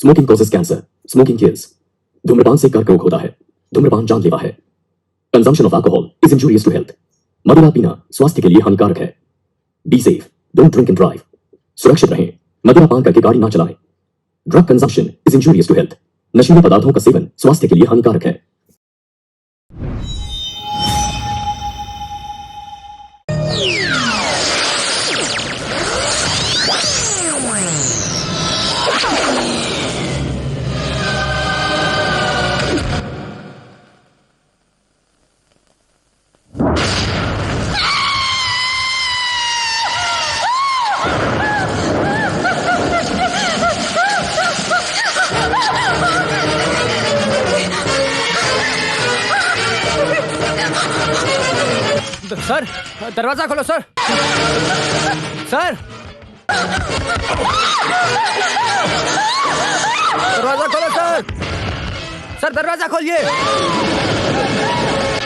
Smoking causes cancer, smoking kills. धूम्रपान से कर्क रोग होता है। धूम्रपान जानलेवा है। Consumption of alcohol is injurious to health. मदिरा पीना स्वास्थ्य के लिए हानिकारक है। Be safe, don't drink and drive. सुरक्षित रहें, मदिरा पान करके गाड़ी ना चलाएं। Drug consumption is injurious to health. नशीले पदार्थों का सेवन स्वास्थ्य के लिए हानिकारक है। सर, दरवाजा खोलो सर। सर, दरवाजा खोलो सर। सर दरवाजा खोलिए।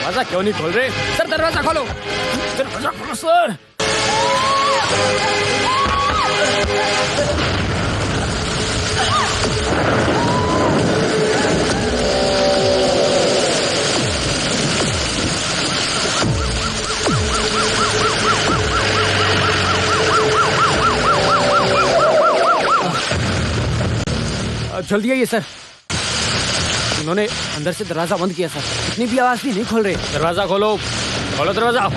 दरवाजा क्यों नहीं खोल रहे? सर दरवाजा खोलो। दरवाजा खोलो सर। जल्दी आइए सर। उन्होंने अंदर से दरवाजा बंद किया सर। इतनी भी आवाज भी नहीं खोल रहे। दरवाजा खोलो, खोलो दरवाजा।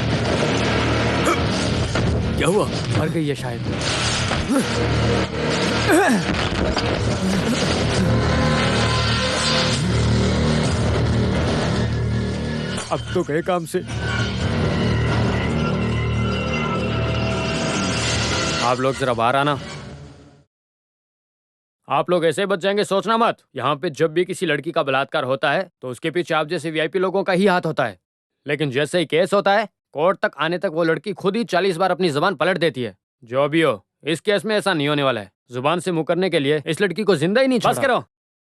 क्या हुआ? मर गई है शायद। अब तो गए काम से। आप लोग जरा बाहर आना। आप लोग ऐसे बच जाएंगे सोचना मत। यहाँ पे जब भी किसी लड़की का बलात्कार होता है तो उसके पीछे आप जैसे वीआईपी लोगों का ही हाथ होता है। लेकिन जैसे ही केस होता है, कोर्ट तक आने तक वो लड़की खुद ही 40 बार अपनी जुबान पलट देती है। जो भी हो, इस केस में ऐसा नहीं होने वाला है। जुबान से मुकरने के लिए इस लड़की को जिंदा ही नहीं छोड़ा। बस करो,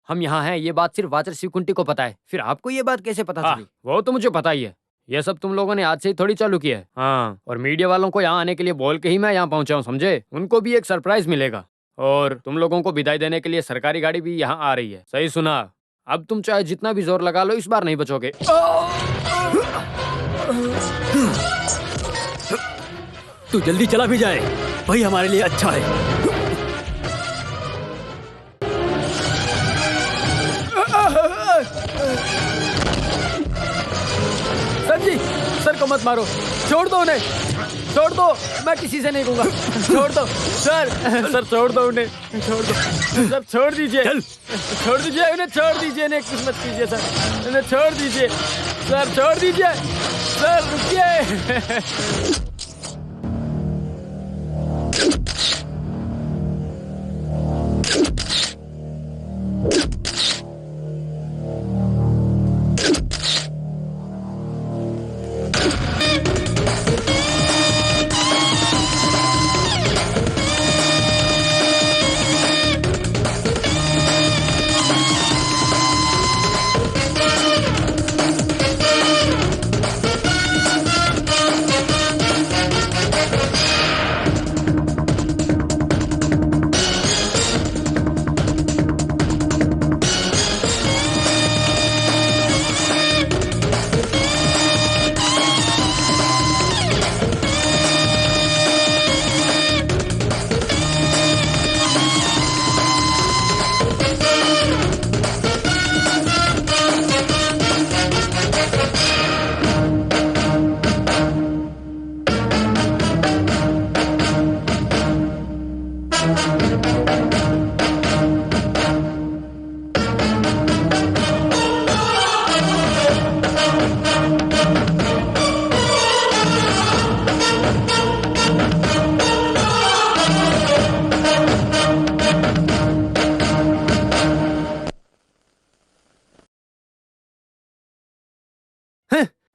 हम यहाँ हैं ये बात सिर्फ वाचर शिवकुंटी को पता है। फिर आपको ये बात कैसे पता चली? वो तो मुझे पता ही है। ये सब तुम लोगों ने आज से ही थोड़ी चालू किया है। हाँ, और मीडिया वालों को यहाँ आने के लिए बोल के ही मैं यहाँ पहुंचा हूँ, समझे? उनको भी एक सरप्राइज मिलेगा। और तुम लोगों को विदाई देने के लिए सरकारी गाड़ी भी यहाँ आ रही है। सही सुना। अब तुम चाहे जितना भी जोर लगा लो, इस बार नहीं बचोगे। तू जल्दी चला भी जाए, वही हमारे लिए अच्छा है। सर जी, सर को मत मारो, छोड़ दो उन्हें, छोड़ दो। मैं किसी से नहीं कहूँगा। छोड़ दो सर। सर छोड़ दो उन्हें, छोड़ दो सर। छोड़ दीजिए, छोड़ दीजिए उन्हें, छोड़ दीजिए इन्हें। कुछ मत कीजिए सर, इन्हें छोड़ दीजिए सर, छोड़ दीजिए सर, रुकिए।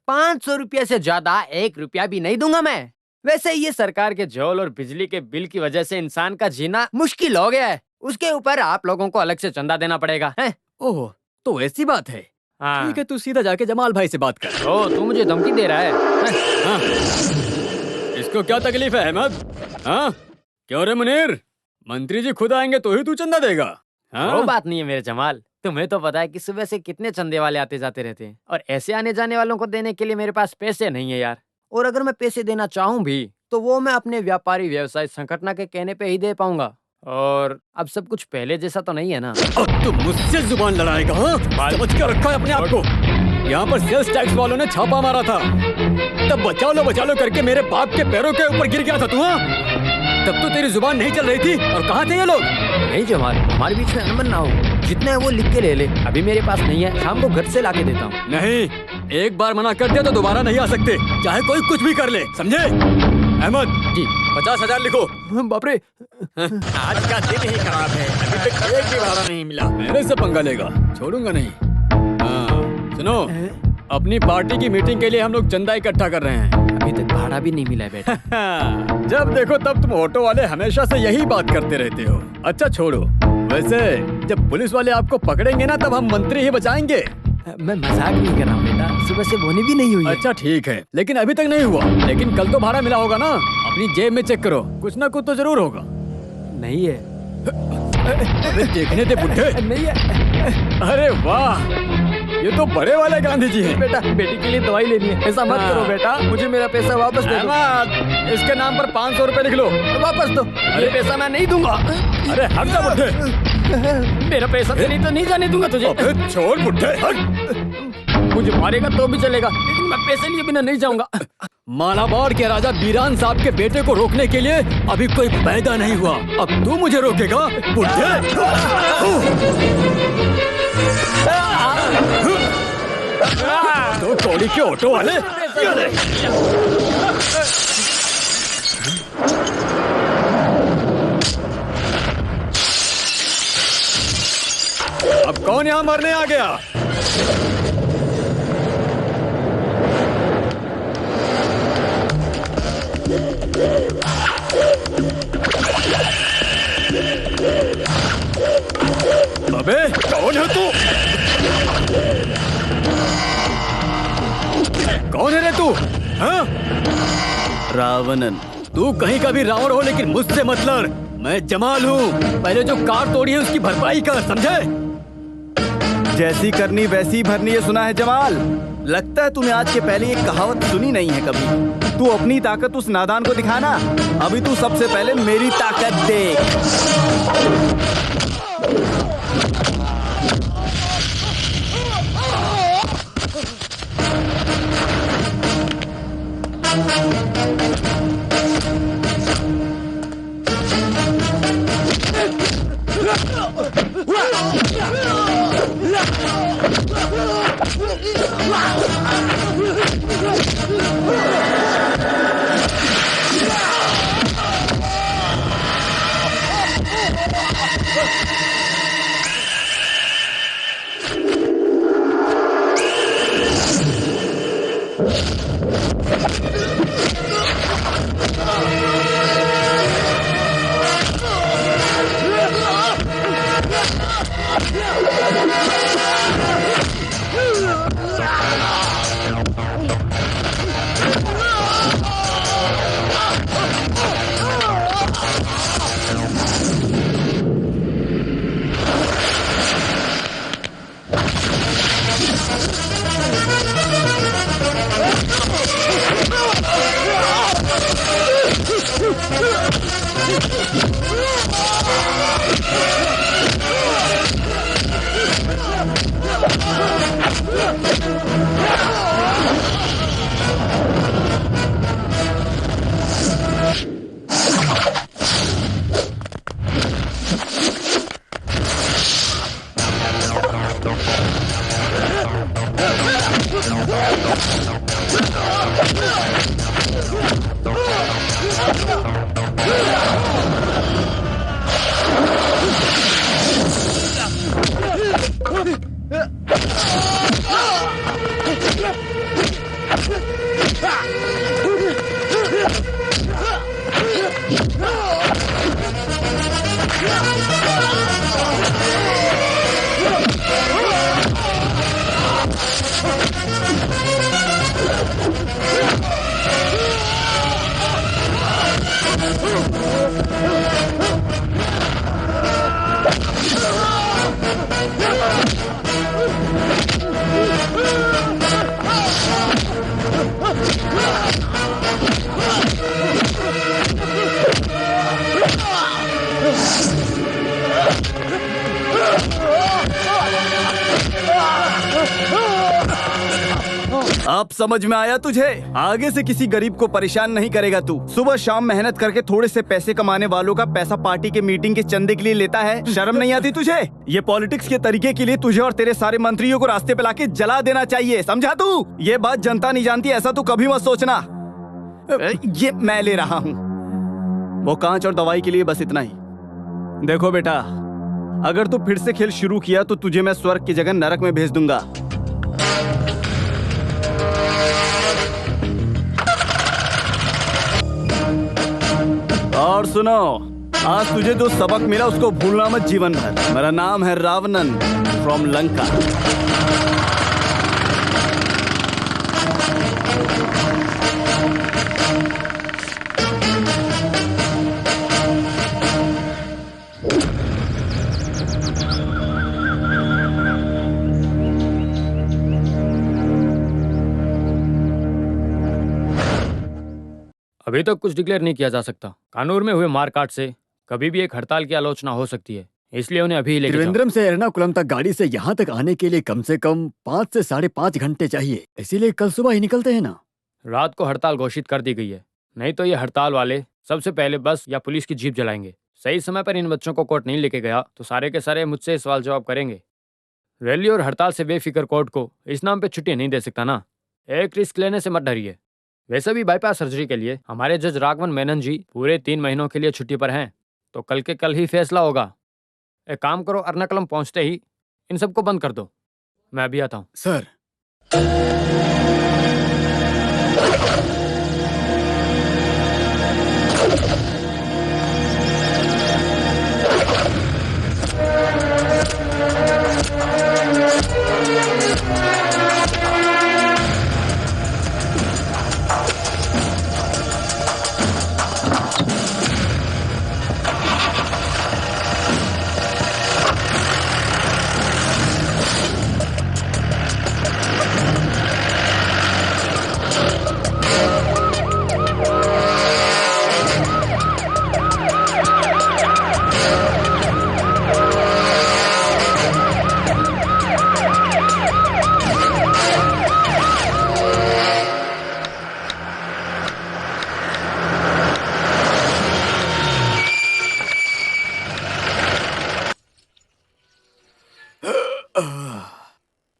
₹500 से ज्यादा 1 रुपया भी नहीं दूंगा मैं। वैसे ये सरकार के जौल और बिजली के बिल की वजह से इंसान का जीना मुश्किल हो गया है। उसके ऊपर आप लोगों को अलग से चंदा देना पड़ेगा। हैं? ओह, तो ऐसी बात है। हाँ। ठीक है, तू सीधा जाके जमाल भाई से बात कर। ओ, तू मुझे धमकी दे रहा है? हाँ। इसको क्या तकलीफ है अहमद? हाँ, क्यों रे मुनीर? मंत्री जी खुद आएंगे तो ही तू चंदा देगा? वो बात नहीं है मेरे जमाल। तुम्हें तो पता है कि सुबह से कितने चंदे वाले आते जाते रहते हैं, और ऐसे आने जाने वालों को देने के लिए मेरे पास पैसे नहीं है यार। और अगर मैं पैसे देना चाहूँ भी तो वो मैं अपने व्यापारी व्यवसाय संगठन के कहने पे ही दे पाऊंगा। और अब सब कुछ पहले जैसा तो नहीं है ना। अब तुम मुझसे जुबान लड़ाएगा? हाँ? समझ के रखा है अपने आप को। यहाँ पर सेल्स टैक्स वालों ने छापा मारा था, तब बचा लो करके मेरे बाप के पैरों के ऊपर गिर गया था तू। हाँ? तब तो तेरी जुबान नहीं चल रही थी। और कहाँ थे ये लोग? नहीं जमाल, हमारे बीच में अनबन ना हो। जितना है वो लिख के ले ले, अभी मेरे पास नहीं है, शाम को घर से लाके देता हूँ। नहीं, एक बार मना कर दिया तो दोबारा नहीं आ सकते, चाहे कोई कुछ भी कर ले, समझे? अहमद जी 50,000 लिखो। बाप रे, आज का दिन ही खराब है, अभी तक एक भी भाड़ा नहीं मिला। मेरे से पंगा लेगा, छोड़ूंगा नहीं। हाँ, सुनो, अपनी पार्टी की मीटिंग के लिए हम लोग चंदा इकट्ठा कर रहे हैं। अभी तक भाड़ा भी नहीं मिला है बेटा। जब देखो तब तुम ऑटो वाले हमेशा से यही बात करते रहते हो। अच्छा छोड़ो, वैसे जब पुलिस वाले आपको पकड़ेंगे ना तब हम मंत्री ही बचाएंगे। मैं मजाक नहीं कर रहा हूँ बेटा, सुबह से बोनी भी नहीं हुई है। अच्छा ठीक है, लेकिन अभी तक नहीं हुआ। लेकिन कल तो भाड़ा मिला होगा ना? अपनी जेब में चेक करो, कुछ ना कुछ तो जरूर होगा। नहीं है। अरे देखने दे बुड्ढे। नहीं है। अरे वाह, ये तो बड़े वाले गांधी जी हैं। बेटा, बेटी के लिए दवाई लेनी है, ऐसा मत करो बेटा, मुझे मेरा पैसा वापस दे दो। इसके नाम पर 500 रुपए लिख लो। वापस दो। अरे पैसा मैं नहीं दूंगा। अरे हट जा बुड्ढे। मेरा पैसा नहीं तो नहीं जाने दूंगा तुझे। छोड़ बुड्ढे, हट। मुझे मारेगा तो भी चलेगा, लेकिन मैं पैसे लिए बिना नहीं जाऊंगा। मालाबार के राजा बीरान साहब के बेटे को रोकने के लिए अभी कोई पैदा नहीं हुआ, अब तू मुझे रोकेगा बुड्ढे? तो कौड़ी के ऑटो वाले। अब कौन यहाँ मरने आ गया? अबे कौन है तू? कौन है रे तू? हाँ? रावणन। तू कहीं का भी रावण हो, लेकिन मुझसे मत लड़। मैं जमाल हूँ, पहले जो कार तोड़ी है उसकी भरपाई कर, समझे? जैसी करनी वैसी भरनी, ये सुना है जमाल? लगता है तूने आज के पहले ये कहावत सुनी नहीं है कभी। तू अपनी ताकत उस नादान को दिखाना, अभी तू सबसे पहले मेरी ताकत देख। अब समझ में आया तुझे? आगे से किसी गरीब को परेशान नहीं करेगा तू। सुबह शाम मेहनत करके थोड़े से पैसे कमाने वालों का पैसा पार्टी के मीटिंग के चंदे के लिए लेता है। शर्म नहीं आती तुझे? ये पॉलिटिक्स के तरीके के लिए तुझे और तेरे सारे मंत्रियों को रास्ते पे लाके जला देना चाहिए, समझा तू? ये बात जनता नहीं जानती, ऐसा तू कभी मत सोचना। ये मैं ले रहा हूँ, वो कांच और दवाई के लिए बस इतना ही। देखो बेटा, अगर तू फिर से खेल शुरू किया तो तुझे मैं स्वर्ग की जगह नरक में भेज दूंगा। और सुनो, आज तुझे जो सबक मिला उसको भूलना मत जीवन भर। मेरा नाम है रावणन फ्रॉम लंका। अभी तक कुछ डिक्लेयर नहीं किया जा सकता। कानूर में हुए मारकाट से कभी भी एक हड़ताल की आलोचना हो सकती है, इसलिए उन्हें अभी ही लेके जाओ। त्रिवेंद्रम से एर्नाकुलम तक गाड़ी से यहाँ तक आने के लिए कम से कम 5 से 5.5 घंटे चाहिए, इसीलिए कल सुबह ही निकलते हैं ना। रात को हड़ताल घोषित कर दी गई है, नहीं तो ये हड़ताल वाले सबसे पहले बस या पुलिस की जीप जलाएंगे। सही समय पर इन बच्चों को कोर्ट नहीं लेके गया तो सारे के सारे मुझसे सवाल जवाब करेंगे। रैली और हड़ताल से बेफिक्र कोर्ट को इस नाम पे छुट्टी नहीं दे सकता ना। एक रिस्क लेने से मत डरिए। वैसे भी बाईपास सर्जरी के लिए हमारे जज राघवन मेनन जी पूरे 3 महीनों के लिए छुट्टी पर हैं, तो कल के कल ही फैसला होगा। एक काम करो, एर्नाकुलम पहुंचते ही इन सबको बंद कर दो। मैं अभी आता हूँ। सर,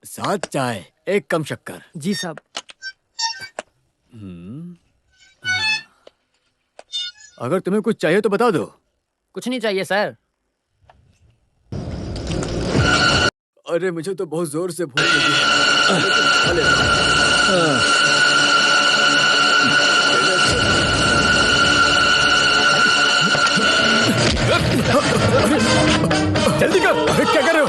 साथ चाय, एक कम शक्कर। जी साहब। अगर तुम्हें कुछ चाहिए तो बता दो। कुछ नहीं चाहिए सर। अरे मुझे तो बहुत जोर से भूख लगी है। जल्दी कर। अरे क्या कर रहे हो?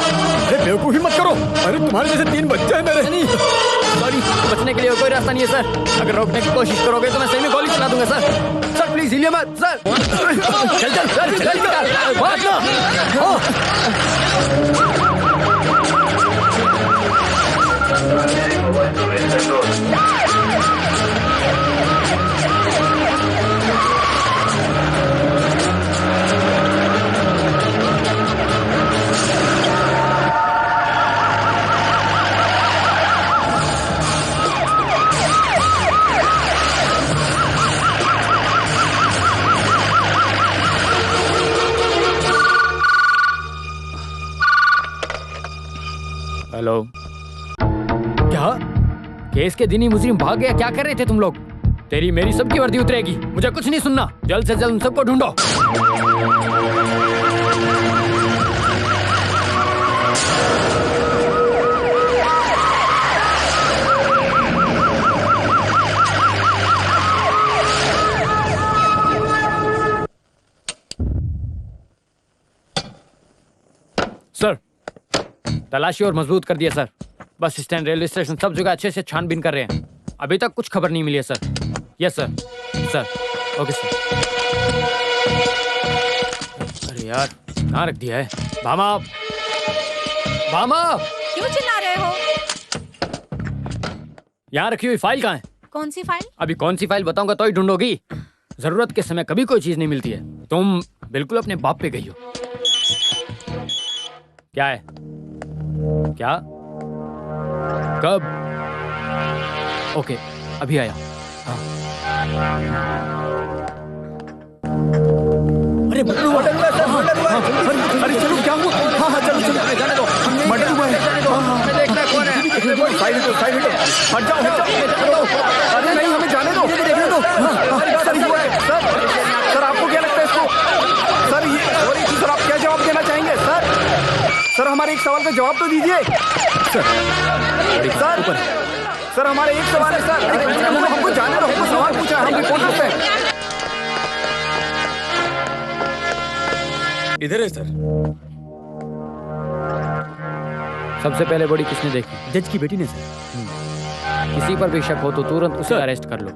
अरे बेवकूफी मत करो। अरे तुम्हारे जैसे 3 बच्चे हैं मेरे। नहीं, सॉरी, बचने के लिए कोई रास्ता नहीं है सर। अगर रोकने की कोशिश करोगे तो मैं सही में गोली चला दूंगा सर। सर प्लीज हिलिए मत सर। चल चल चल जल्दी कर, भाग ना। हेलो। क्या केस के दिन ही मुजरिम भाग गया? क्या कर रहे थे तुम लोग? तेरी मेरी सबकी वर्दी उतरेगी। मुझे कुछ नहीं सुनना। जल्द से जल्द उन सबको ढूंढो। सर, तलाशी और मजबूत कर दिया sir. Bus stand, railway station, सब जगह अच्छे से छानबीन कर रहे हैं। अभी तक कुछ खबर नहीं मिली है sir. Yes sir. Sir okay sir. अरे यार, कहाँ रख दिया है? भामा, मामा, क्यों चिल्ला रहे हो? यहाँ रखी हुई फाइल कहाँ है? कौन सी फाइल? अभी कौन सी फाइल बताऊंगा तो ही ढूंढोगी। जरूरत के समय कभी कोई चीज नहीं मिलती है। तुम बिल्कुल अपने बाप पे गई हो। क्या है? क्या? कब? ओके, अभी आया। हाँ। अरे मर्डर हुआ है सर, मर्डर हुआ है। अरे चलो, क्या हुआ? हाँ हाँ चलो चलो, जाने दो, मर्डर हुआ है। जाने दो, हमें देखना है कौन है। साइड हटो, साइड हटो, हट जाओ, हट जाओ। अरे नहीं, हमें जाने दो, देखने दो। सर हुआ है सर। सर आपको क्या लगता है इसको? सर ये सॉरी सर, आप क्या जवाब देना चाहेंगे सर? सर हमारे एक सवाल का जवाब तो दीजिए सर। सर सर हमारे एक सवाल है सर। हमको जाने दो, हमको सवाल पूछा है, हम रिपोर्टर्स हैं। इधर है सर। सबसे पहले बॉडी किसने देखी? जज की बेटी ने सर। किसी पर भी शक हो तो तुरंत उसे अरेस्ट कर लो।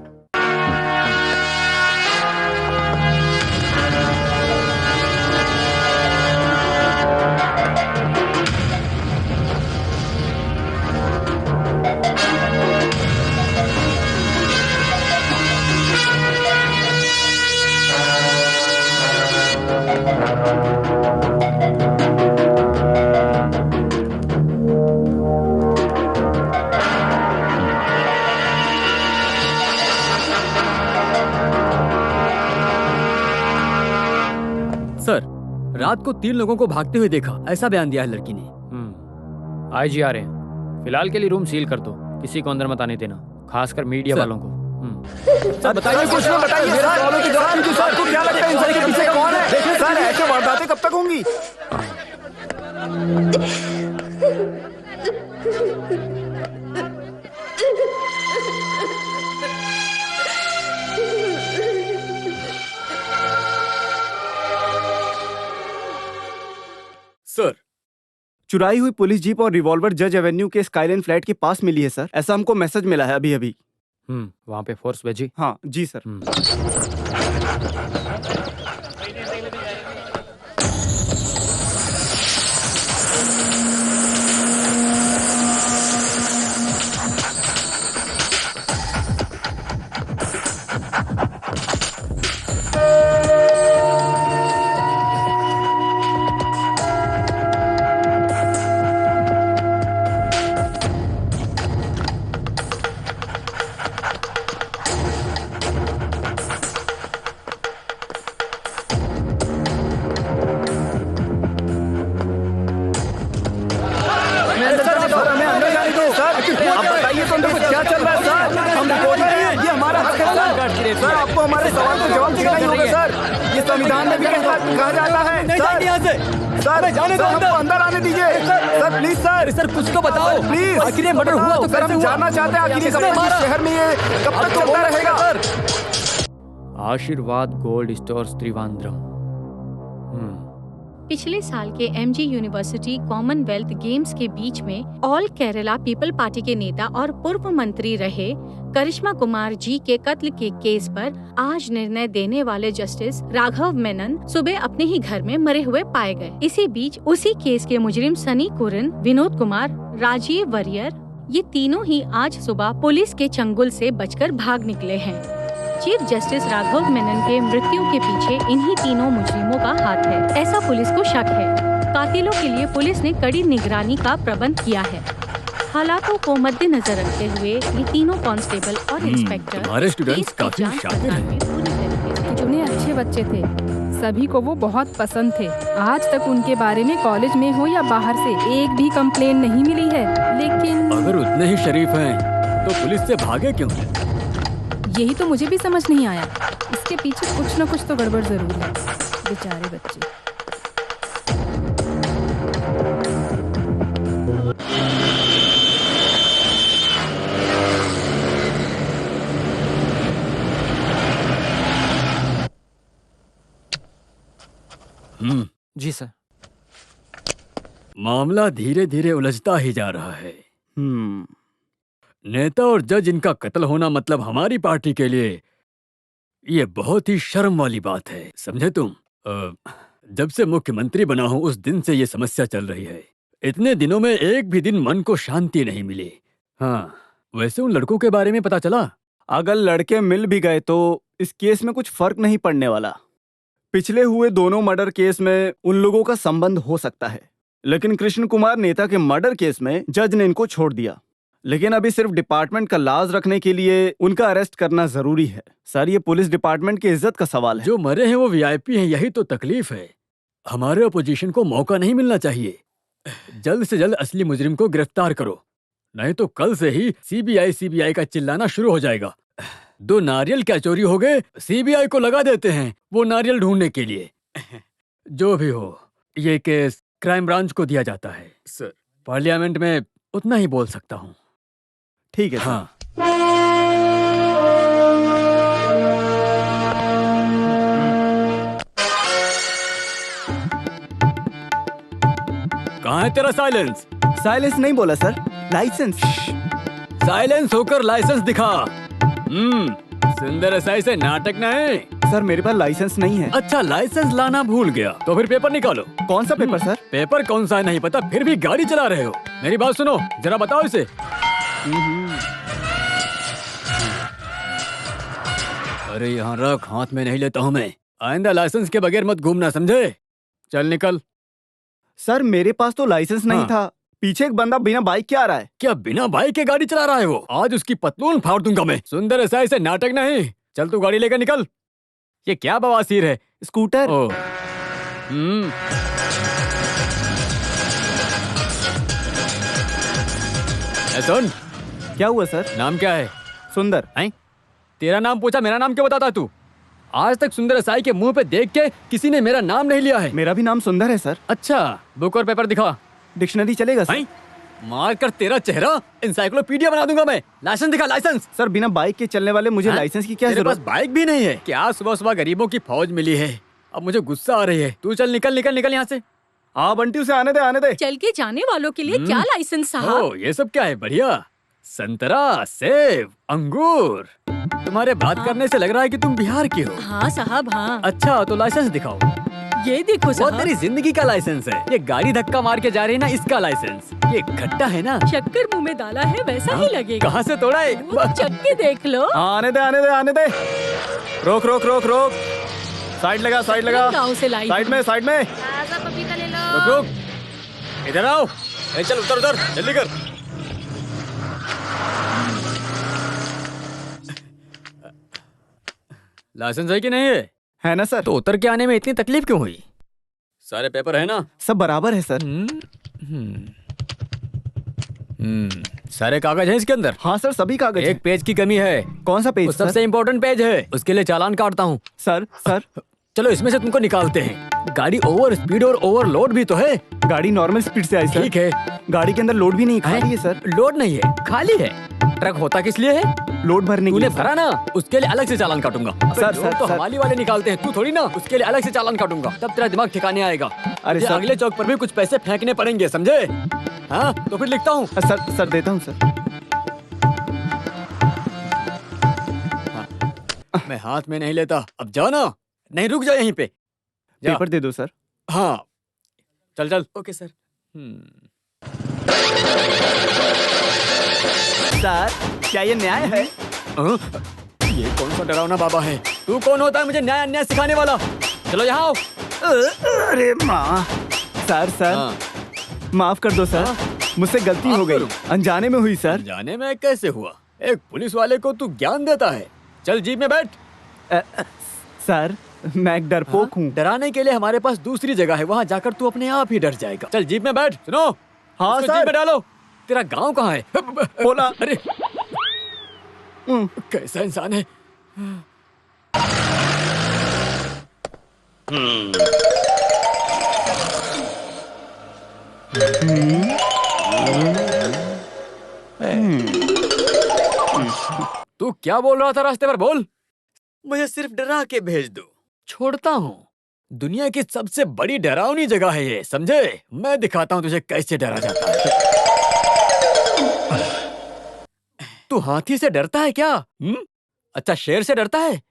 सर रात को 3 लोगों को भागते हुए देखा, ऐसा बयान दिया है लड़की ने। आईजी आ रहे हैं। फिलहाल के लिए रूम सील कर दो। किसी को अंदर मत आने देना, खासकर मीडिया वालों को। सर बताइए, कुछ ना बताइए, मेरे सवालों के जवाब दीजिए सर। आपको क्या लगता है इन सबके पीछे कौन है? देखिए सर, ऐसे वारदातें कब तक होंगी? सर चुराई हुई पुलिस जीप और रिवॉल्वर जज एवेन्यू के स्काईलाइन फ्लैट के पास मिली है सर। ऐसा हमको मैसेज मिला है अभी अभी। वहाँ पे फोर्स भेजी? हाँ जी सर। क्या चल रहा है सर? हम रिपोर्टर हैं, ये हमारा हक है सर। सर आपको हमारे सवाल का जवाब देना ही होगा सर। ये संविधान में भी कहा जाता है सर। सर जाने दो, हमको अंदर आने दीजिए सर, प्लीज सर। सर कुछ तो बताओ प्लीज। आखिर ये मर्डर हुआ तो सर हम जानना चाहते हैं आखिर ये शहर में ये कब तक चलता रहेगा सर? आशीर्वाद गोल्ड स्टोर्स त्रिवांद्रम। पिछले साल के एमजी यूनिवर्सिटी कॉमनवेल्थ गेम्स के बीच में ऑल केरला पीपल पार्टी के नेता और पूर्व मंत्री रहे करिश्मा कुमार जी के कत्ल के केस पर आज निर्णय देने वाले जस्टिस राघव मेनन सुबह अपने ही घर में मरे हुए पाए गए। इसी बीच उसी केस के मुजरिम सनी कुरन, विनोद कुमार, राजीव वरियर, ये तीनों ही आज सुबह पुलिस के चंगुल से बचकर भाग निकले हैं। चीफ जस्टिस राघव मेनन के मृत्यु के पीछे इन्हीं तीनों मुजरिमों का हाथ है, ऐसा पुलिस को शक है। कातिलों के लिए पुलिस ने कड़ी निगरानी का प्रबंध किया है। हालातों को मद्देनजर रखते हुए ये तीनों कांस्टेबल और इंस्पेक्टर हमारे स्टूडेंट्स काफी शातिर हैं। चुने अच्छे बच्चे थे, सभी को वो बहुत पसंद थे। आज तक उनके बारे में कॉलेज में हो या बाहर से एक भी कंप्लेन नहीं मिली है। लेकिन अगर उतने ही शरीफ हैं तो पुलिस से भागे क्यों? यही तो मुझे भी समझ नहीं आया। इसके पीछे कुछ न कुछ तो गड़बड़ जरूर है। बेचारे बच्चे। जी सर। मामला धीरे धीरे उलझता ही जा रहा है। नेता और जज इनका कत्ल होना मतलब हमारी पार्टी के लिए ये बहुत ही शर्म वाली बात है, समझे तुम? जब से मुख्यमंत्री बना हूं उस दिन से ये समस्या चल रही है। इतने दिनों में एक भी दिन मन को शांति नहीं मिली। हाँ, वैसे उन लड़कों के बारे में पता चला? अगर लड़के मिल भी गए तो इस केस में कुछ फर्क नहीं पड़ने वाला। पिछले हुए दोनों मर्डर केस में उन लोगों का संबंध हो सकता है, लेकिन कृष्ण कुमार नेता के मर्डर केस में जज ने इनको छोड़ दिया। लेकिन अभी सिर्फ डिपार्टमेंट का लाज रखने के लिए उनका अरेस्ट करना जरूरी है। सर, ये पुलिस डिपार्टमेंट की इज्जत का सवाल है। जो मरे हैं वो वीआईपी हैं, यही तो तकलीफ है। हमारे अपोजिशन को मौका नहीं मिलना चाहिए। जल्द से जल्द असली मुजरिम को गिरफ्तार करो, नहीं तो कल से ही सीबीआई का चिल्लाना शुरू हो जाएगा। 2 नारियल क्या चोरी हो गए, सीबीआई को लगा देते हैं वो नारियल ढूंढने के लिए। जो भी हो, ये केस क्राइम ब्रांच को दिया जाता है। सर, पार्लियामेंट में उतना ही बोल सकता हूँ। ठीक है सर। हाँ, कहाँ है तेरा साइलेंस? साइलेंस नहीं बोला सर, लाइसेंस। साइलेंस होकर लाइसेंस दिखा। सुंदर एसआई से नाटक नहीं। सर, मेरे पास लाइसेंस नहीं है। अच्छा, लाइसेंस लाना भूल गया तो फिर पेपर निकालो। कौन सा पेपर सर? पेपर कौन सा है नहीं पता, फिर भी गाड़ी चला रहे हो। मेरी बात सुनो, जरा बताओ इसे। अरे यहाँ रख, हाथ में नहीं लेता हूँ मैं। आइंदा लाइसेंस के बगैर मत घूमना, समझे? चल निकल। सर, मेरे पास तो लाइसेंस नहीं हाँ। था। पीछे एक बंदा बिना बाइक के आ रहा है। क्या बिना बाइक के गाड़ी चला रहा है वो? आज उसकी पतलून फाड़ दूंगा मैं। सुंदर एसआई से नाटक नहीं। चल तू गाड़ी लेकर निकल। ये क्या बवासीर है? स्कूटर। ओ, सुन, क्या हुआ सर? नाम क्या है? सुंदर। हैं? तेरा नाम पूछा, मेरा नाम क्यों बताता तू? आज तक सुंदर एसआई के मुंह पे देख के किसी ने मेरा नाम नहीं लिया है। मेरा भी नाम सुंदर है सर। अच्छा, बुक और पेपर दिखा। डिक्शनरी चलेगा सर? हैं? मार कर तेरा चेहरा इंसाइक्लोपीडिया बना दूंगा मैं। लाइसेंस दिखा, लाइसेंस। सर, बिना बाइक के चलने वाले मुझे हाँ? लाइसेंस की क्या तेरे पास जरूरत? बाइक भी नहीं है क्या? सुबह सुबह गरीबों की फौज मिली है, अब मुझे गुस्सा आ रही है। तू चल, निकल निकल निकल यहाँ से। हाँ बंटी, उसे आने दे, आने दे। चल के जाने वालों के लिए क्या लाइसेंस साहब? ओ, ये सब क्या है? बढ़िया। संतरा, सेब, अंगूर। तुम्हारे बात करने से लग रहा है कि तुम बिहार की हो। हाँ साहब, हाँ। अच्छा, तो लाइसेंस दिखाओ। ये देखो वो साहब, तेरी जिंदगी का लाइसेंस है। ये गाड़ी धक्का मार के जा रही है ना, इसका लाइसेंस। ये खट्टा है ना? शक्कर मुंह में डाला है वैसा ही लगेगा। कहाँ से तोड़ा है? वो चख के देख लो। हाँ, आने दे, आने दे, आने दे। रोक रोक रोक रोक। साइड लगा, साइड लगा। गाँव से लाई साइड में, साइड में। रुक रुक, इधर आओ। ए, चल उतर उतर, जल्दी कर। लाइसेंस है कि नहीं है? है ना सर? तो उतर के आने में इतनी तकलीफ क्यों हुई? सारे पेपर है ना? सब बराबर है सर। सारे कागज हैं इसके अंदर? हाँ सर, सभी कागज एक हैं। पेज की कमी है। कौन सा पेज वो सर? सबसे इम्पोर्टेंट पेज है, उसके लिए चालान काटता हूँ। सर, सर, चलो इसमें से तुमको निकालते हैं। गाड़ी ओवर स्पीड और ओवरलोड भी तो है। गाड़ी नॉर्मल स्पीड से आई सर। ठीक है। गाड़ी के अंदर लोड भी नहीं, खाली है सर। लोड नहीं है, खाली है। ट्रक होता किस लिए है? लोड भरने के तूने लिए भरा ना, उसके लिए अलग से चालान काटूंगा। सर, जो सर, तो सर। हवाली वाले निकालते हैं, तू थोड़ी ना। उसके लिए अलग से चालान काटूंगा, तब तेरा दिमाग ठिकाने आएगा। अरे मुझे सर। अगले चौक पर भी कुछ पैसे फेंकने पड़ेंगे, समझे? हाँ, तो फिर लिखता हूँ। सर, सर देता हूँ सर। मैं हाथ में नहीं लेता, अब जाओ ना। नहीं, रुक जाओ यहीं पे। जा। पेपर दे दो सर। हाँ, चल चल। Okay sir. सर, क्या ये न्याय है? हाँ? ये कौन सा डरावना बाबा है? तू कौन होता है मुझे न्याय अन्याय सिखाने वाला? चलो यहाँ आओ। अरे माँ। सर, सर, हाँ। माफ कर दो सर। मुझसे गलती माफ हो गई, करूं? अनजाने में हुई सर। जाने में कैसे हुआ? एक पुलिस वाले को तू ज्ञान देता है। चल जीप में बैठ। सर, मैं एक डरपोक हूँ। डराने के लिए हमारे पास दूसरी जगह है, वहाँ जाकर तू अपने आप ही डर जाएगा। चल जीप में बैठ। सुनो, हाँ इसको सर। जीप में डालो। तेरा गांव कहाँ है? बोला। अरे कैसा इंसान है? तू क्या बोल रहा था रास्ते पर? बोल। मुझे सिर्फ डरा के भेज दो, छोड़ता हूँ। दुनिया की सबसे बड़ी डरावनी जगह है ये, समझे? मैं दिखाता हूँ तुझे कैसे डरा जाता है। तू हाथी से डरता है क्या? अच्छा, शेर से डरता है?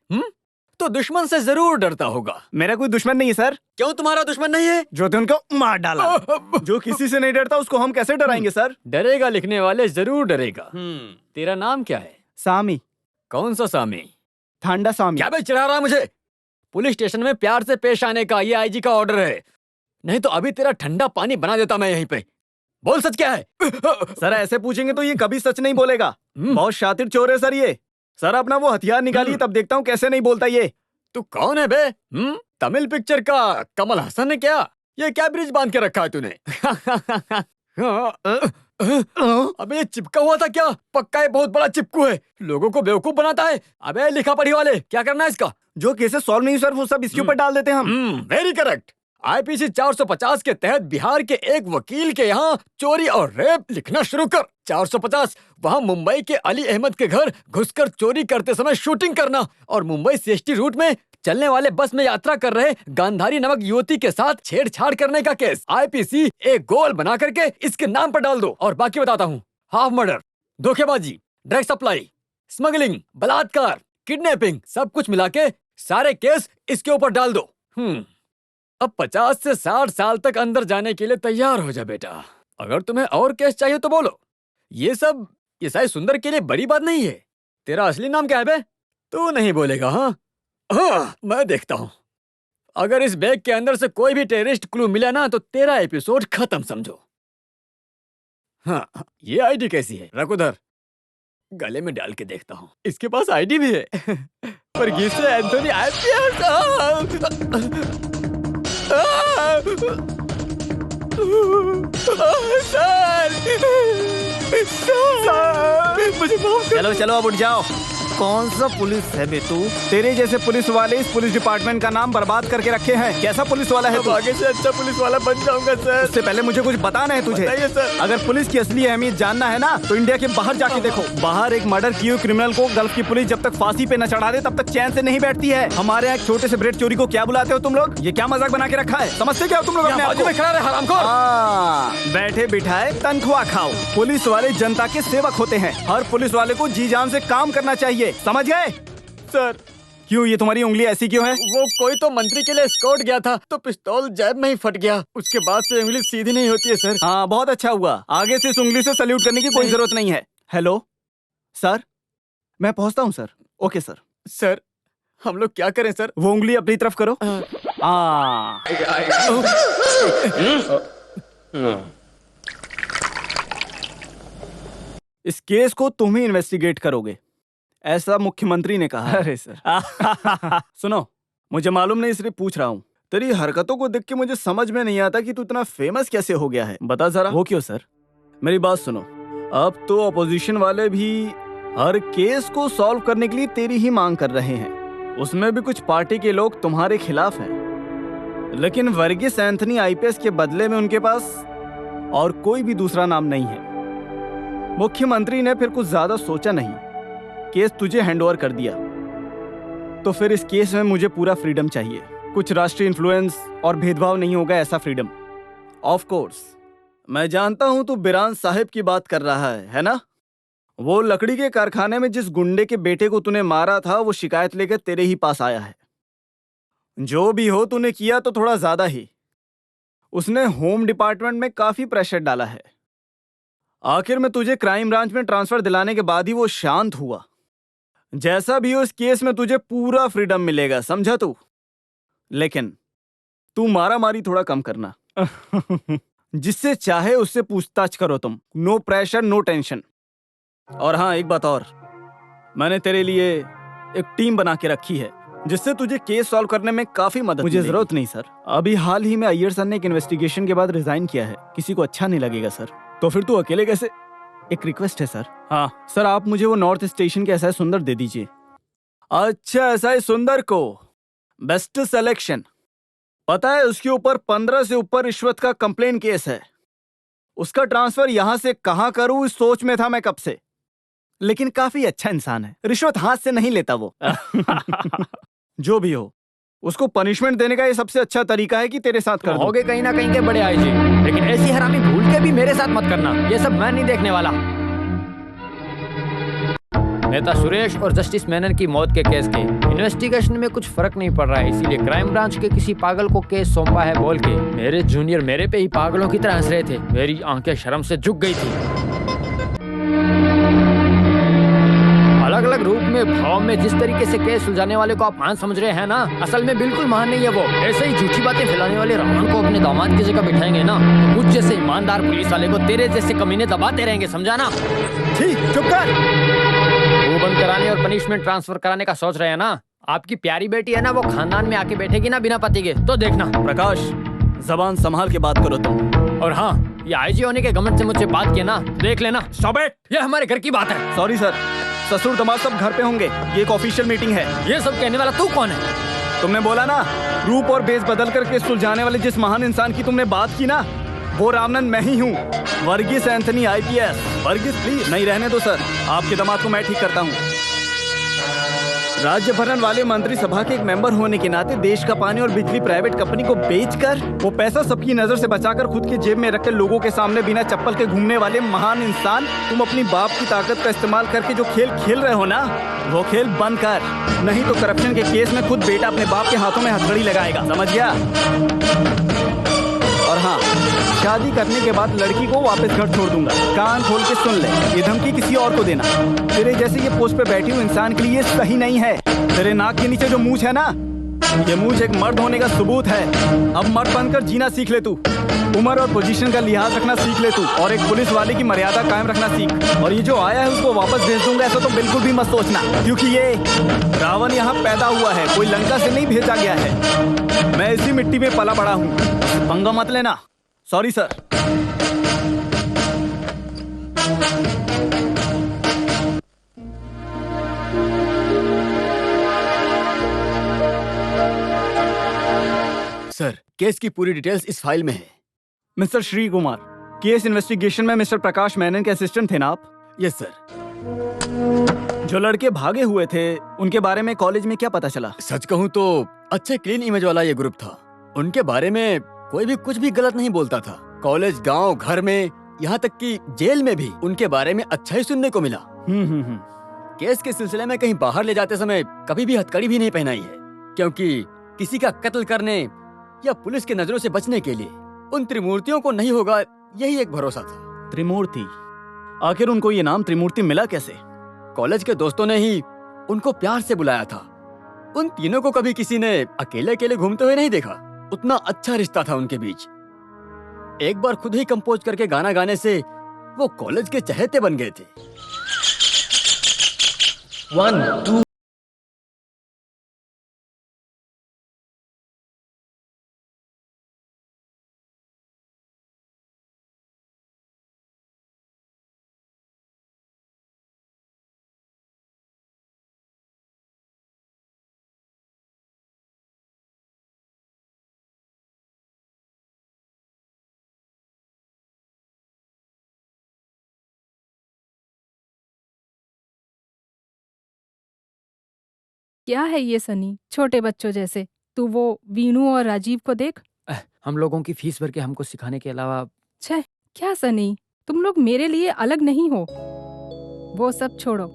तो दुश्मन से जरूर डरता होगा। मेरा कोई दुश्मन नहीं है सर। क्यों तुम्हारा दुश्मन नहीं है? जो थे उनको मार डाला। जो किसी से नहीं डरता उसको हम कैसे डराएंगे सर? डरेगा लिखने वाले जरूर डरेगा। तेरा नाम क्या है? सामी। कौन सा सामी? थांडा सामी। क्या बे चिढ़ा रहा मुझे? पुलिस स्टेशन में प्यार से पेश आने का ये आईजी का ऑर्डर है, नहीं तो अभी तेरा ठंडा पानी बना देता मैं यहीं पे। बोल सच क्या है? सर ऐसे पूछेंगे तो ये कभी सच नहीं बोलेगा। बहुत शातिर चोर है सर ये। सर अपना वो हथियार निकालिए तब देखता हूँ कैसे नहीं बोलता ये। तू कौन है बे? तमिल पिक्चर का कमल हसन है क्या? ये क्या ब्रिज बांध के रखा है तूने? अबे ये चिपका हुआ था क्या? पक्का ये बहुत बड़ा चिपकू है, लोगों को बेवकूफ बनाता है। अबे लिखा पढ़ी वाले, क्या करना है इसका? जो केसेस सॉल्व नहीं सर वो सब इसके ऊपर डाल देते हैं हम। Very correct. आईपीसी 450 के तहत बिहार के एक वकील के यहाँ चोरी और रेप लिखना शुरू कर। 450 वहाँ मुंबई के अली अहमद के घर घुसकर चोरी करते समय शूटिंग करना, और मुंबई सीएसटी रूट में चलने वाले बस में यात्रा कर रहे गांधारी नामक युवती के साथ छेड़छाड़ करने का केस। आईपीसी एक गोल बना करके इसके नाम पर डाल दो। और बाकी बताता हूँ, हाफ मर्डर, धोखेबाजी, ड्रग सप्लाई, स्मगलिंग, बलात्कार, किडनैपिंग, सब कुछ मिला के सारे केस इसके ऊपर डाल दो। अब 50 से 60 साल तक अंदर जाने के लिए तैयार हो जा बेटा। अगर तुम्हें और केस चाहिए तो बोलो। ये साई सुंदर के लिए बड़ी बात नहीं है। तेरा असली नाम क्या है बे? तू नहीं बोलेगा? हाँ, मैं देखता हूँ। अगर इस बैग के अंदर से कोई भी टेररिस्ट क्लू मिला ना तो तेरा एपिसोड खत्म समझो। हाँ, ये आईडी कैसी है? रख उधर, गले में डाल के देखता हूँ। इसके पास आईडी भी है। वर्गीस एंथोनी मुझे चलो चलो अब उठ जाओ। कौन सा पुलिस है बे तू? तेरे जैसे पुलिस वाले इस पुलिस डिपार्टमेंट का नाम बर्बाद करके रखे हैं। कैसा पुलिस वाला है तू? आगे से अच्छा पुलिस वाला बन जाऊंगा सर। उससे पहले मुझे कुछ बताना है तुझे। सर। अगर पुलिस की असली अहमियत जानना है ना तो इंडिया के बाहर जाके देखो। बाहर एक मर्डर किए हुए क्रिमिनल को गल्फ की पुलिस जब तक फांसी पे न चढ़ा दे तब तक चैन से नहीं बैठती है। हमारे यहाँ एक छोटे से ब्रेड चोरी को क्या बुलाते हो तुम लोग? ये क्या मजाक बना के रखा है? समझते क्या हो तुम लोग अपने आप को? बैठे बिठाए तनख्वाह खाओ। पुलिस वाले जनता के सेवक होते हैं। हर पुलिस वाले को जी जान से काम करना चाहिए, समझ गए? सर। क्यों ये तुम्हारी उंगली ऐसी क्यों है? वो कोई तो मंत्री के लिए स्कॉट गया था तो पिस्तौल जेब में ही फट गया। उसके बाद से उंगली सीधी नहीं होती है सर। हाँ बहुत अच्छा हुआ। आगे से इस उंगली से सल्यूट करने की कोई जरूरत नहीं है। हेलो सर, मैं पहुंचता हूँ सर। Okay sir. सर हम लोग क्या करें सर? वो उंगली अपनी तरफ करो। इस केस को तुम ही इन्वेस्टिगेट करोगे, ऐसा मुख्यमंत्री ने कहा। अरे सर सुनो, मुझे मालूम नहीं इसलिए पूछ रहा हूँ। तेरी हरकतों को देख के मुझे समझ में नहीं आता कि तू इतना फेमस कैसे हो गया है। बता जरा। वो क्यों सर? मेरी बात सुनो, अब तो अपोजिशन वाले भी हर केस को सॉल्व करने के लिए तेरी ही मांग कर रहे हैं। उसमें भी कुछ पार्टी के लोग तुम्हारे खिलाफ हैं। लेकिन वर्गीस एंथनी आईपीएस के बदले में उनके पास और कोई भी दूसरा नाम नहीं है। मुख्यमंत्री ने फिर कुछ ज्यादा सोचा नहीं, केस तुझे हैंडओवर कर दिया। तो फिर इस केस में मुझे पूरा फ्रीडम चाहिए। कुछ राष्ट्रीय इन्फ्लुएंस और भेदभाव नहीं होगा, ऐसा फ्रीडम। ऑफ कोर्स मैं जानता हूं तू बिरान साहिब की बात कर रहा है ना? वो लकड़ी के कारखाने में जिस गुंडे के बेटे को तूने मारा था वो शिकायत लेकर तेरे ही पास आया है। जो भी हो, तूने किया तो थोड़ा ज्यादा ही। उसने होम डिपार्टमेंट में काफी प्रेशर डाला है। आखिर में तुझे क्राइम ब्रांच में ट्रांसफर दिलाने के बाद ही वो शांत हुआ। जैसा भी हो, इस केस में तुझे पूरा फ्रीडम मिलेगा, समझा तू? लेकिन तू मारामारी थोड़ा कम करना। जिससे चाहे उससे पूछताछ करो तुम। No pressure, no tension. और हाँ, एक बात और, मैंने तेरे लिए एक टीम बना के रखी है जिससे तुझे केस सॉल्व करने में काफी मदद। मुझे जरूरत नहीं सर। अभी हाल ही में अय्यर सर ने एक इन्वेस्टिगेशन के बाद रिजाइन किया है। किसी को अच्छा नहीं लगेगा सर। तो फिर तू अकेले कैसे? एक रिक्वेस्ट है सर। हाँ सर, आप मुझे वो नॉर्थ स्टेशन के एसआई सुंदर दे दीजिए। अच्छा, एसआई सुंदर को बेस्ट सिलेक्शन। पता है उसके ऊपर 15 से ऊपर रिश्वत का कंप्लेन केस है। उसका ट्रांसफर यहां से कहां करूं इस सोच में था मैं कब से। लेकिन काफी अच्छा इंसान है, रिश्वत हाथ से नहीं लेता वो। जो भी हो, उसको पनिशमेंट देने का ये सबसे अच्छा तरीका है कि तेरे साथ कर दूं। होगे कहीं ना कहीं के बड़े आईजी, लेकिन ऐसी हरामी भूल के भी मेरे साथ मत करना। ये सब मैं नहीं देखने वाला। नेता सुरेश और जस्टिस मेनन की मौत के केस के इन्वेस्टिगेशन में कुछ फर्क नहीं पड़ रहा है, इसीलिए क्राइम ब्रांच के किसी पागल को केस सौंपा है बोल के मेरे जूनियर मेरे पे ही पागलों की तरह हंस रहे थे। मेरी आंखें शर्म से झुक गई थी। अलग अलग रूप में भाव में जिस तरीके से केस सुलझाने वाले को आप महान समझ रहे हैं ना, असल में बिल्कुल महान नहीं है वो। ऐसे ही झूठी बातें फैलाने वाले रहमान को अपने दामाद की जगह बिठाएंगे ना तो मुझ जैसे ईमानदार पुलिस वाले को तेरे जैसे कमीने दबाते रहेंगे, समझा ना? ठीक, चुप कर। वो बंद कराने और पनिशमेंट ट्रांसफर कराने का सोच रहे हैं ना? आपकी प्यारी बेटी है ना, वो खानदान में आके बैठेगी ना बिना पति के, तो देखना। प्रकाश, जबान संभाल के बात करो तुम। और हाँ, ये आईजी होने के घमंड से मुझसे बात किया ना, देख लेना। स्टॉप इट, ये हमारे घर की बात है। सॉरी सर, ससुर दामाद सब घर पे होंगे, ये एक ऑफिशियल मीटिंग है। ये सब कहने वाला तू कौन है? तुमने बोला ना, रूप और बेस बदल कर केस सुलझाने वाले जिस महान इंसान की तुमने बात की ना, वो रामनंद मैं ही हूँ, Varghese Anthony IPS। Varghese please नहीं रहने दो सर, आपके दामाद को मैं ठीक करता हूँ। राज्य भरण वाले मंत्रिसभा के एक मेंबर होने के नाते देश का पानी और बिजली प्राइवेट कंपनी को बेचकर वो पैसा सबकी नजर से बचाकर खुद की जेब में रखकर लोगों के सामने बिना चप्पल के घूमने वाले महान इंसान, तुम अपनी बाप की ताकत का इस्तेमाल करके जो खेल खेल रहे हो ना, वो खेल बंद कर, नहीं तो करप्शन के केस में खुद बेटा अपने बाप के हाथों में हथकड़ी लगाएगा, समझ गया? और हाँ, शादी करने के बाद लड़की को वापस घर छोड़ दूंगा। कान खोल के सुन ले, ये धमकी किसी और को देना तेरे जैसे ये पोस्ट पे बैठी हुई इंसान के लिए सही नहीं है। तेरे नाक के नीचे जो मूंछ है ना, ये मूंछ एक मर्द होने का सबूत है। अब मर्द बनकर जीना सीख ले तू, उम्र और पोजीशन का लिहाज रखना सीख ले तू, और एक पुलिस वाले की मर्यादा कायम रखना सीख। और ये जो आया है उसको वापस भेज दूंगा ऐसा तो बिल्कुल भी मत सोचना, क्योंकि ये रावण यहाँ पैदा हुआ है, कोई लंका से नहीं भेजा गया है। मैं इसी मिट्टी में पला बड़ा हूँ, पंगा मत लेना। Sorry sir. सर, केस की पूरी डिटेल्स इस फाइल में है। Mister Shri Kumar, case investigation में मिस्टर प्रकाश मेनन के असिस्टेंट थे ना आप? Yes sir. जो लड़के भागे हुए थे उनके बारे में कॉलेज में क्या पता चला? सच कहूँ तो अच्छे क्लीन इमेज वाला ये ग्रुप था। उनके बारे में कोई भी कुछ भी गलत नहीं बोलता था। कॉलेज, गांव, घर में, यहाँ तक कि जेल में भी उनके बारे में अच्छा ही सुनने को मिला। केस के सिलसिले में कहीं बाहर ले जाते समय कभी भी हथकड़ी भी नहीं पहनाई है, क्योंकि किसी का कत्ल करने या पुलिस की नजरों से बचने के लिए उन त्रिमूर्तियों को नहीं होगा, यही एक भरोसा था। त्रिमूर्ति? आखिर उनको ये नाम त्रिमूर्ति मिला कैसे? कॉलेज के दोस्तों ने ही उनको प्यार से बुलाया था। उन तीनों को कभी किसी ने अकेले अकेले घूमते हुए नहीं देखा, उतना अच्छा रिश्ता था उनके बीच। एक बार खुद ही कंपोज करके गाना गाने से वो कॉलेज के चहेते बन गए थे। 1, 2क्या है ये सनी, छोटे बच्चों जैसे? तू वो वीनू और राजीव को देख। हम लोगों की फीस भर के हमको सिखाने के अलावा। छे, क्या सनी, तुम लोग मेरे लिए अलग नहीं हो। वो सब छोड़ो,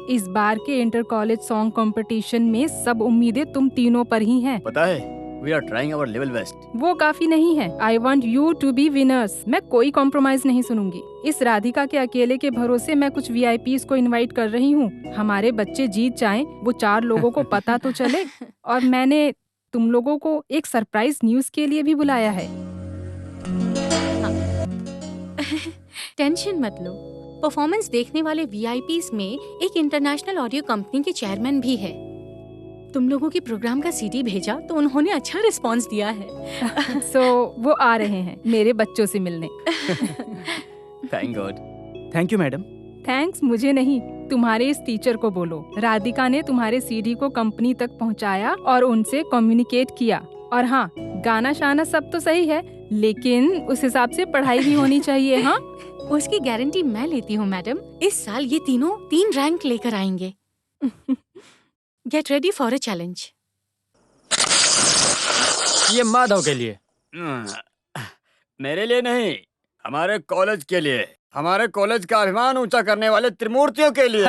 इस बार के इंटर कॉलेज सॉन्ग कंपटीशन में सब उम्मीदें तुम तीनों पर ही हैं। पता है, we are trying our level best. वो काफी नहीं है। I want you to be winners. मैं कोई कॉम्प्रोमाइज नहीं सुनूंगी। इस राधिका के अकेले के भरोसे मैं कुछ VIPs को इनवाइट कर रही हूँ। हमारे बच्चे जीत जाएं, वो 4 लोगों को पता तो चले। और मैंने तुम लोगों को एक सरप्राइज न्यूज के लिए भी बुलाया है। टेंशन मत लो, परफॉर्मेंस देखने वाले VIPs में एक इंटरनेशनल ऑडियो कंपनी के चेयरमैन भी है। तुम लोगों की प्रोग्राम का CD भेजा तो उन्होंने अच्छा रिस्पांस दिया है। सो वो आ रहे हैं मेरे बच्चों से मिलने। Thank God. Thank you madam. Thanks मुझे नहीं, तुम्हारे इस टीचर को बोलो। राधिका ने तुम्हारे CD को कंपनी तक पहुंचाया और उनसे कम्युनिकेट किया। और हाँ, गाना शाना सब तो सही है, लेकिन उस हिसाब से पढ़ाई भी होनी चाहिए। हाँ, उसकी गारंटी मैं लेती हूँ मैडम। इस साल ये तीनों 3 रैंक लेकर आएंगे। Get ready for a challenge. ये माधव के लिए। मेरे लिए नहीं, हमारे कॉलेज के लिए। हमारे कॉलेज का अभिमान ऊंचा करने वाले त्रिमूर्तियों के लिए।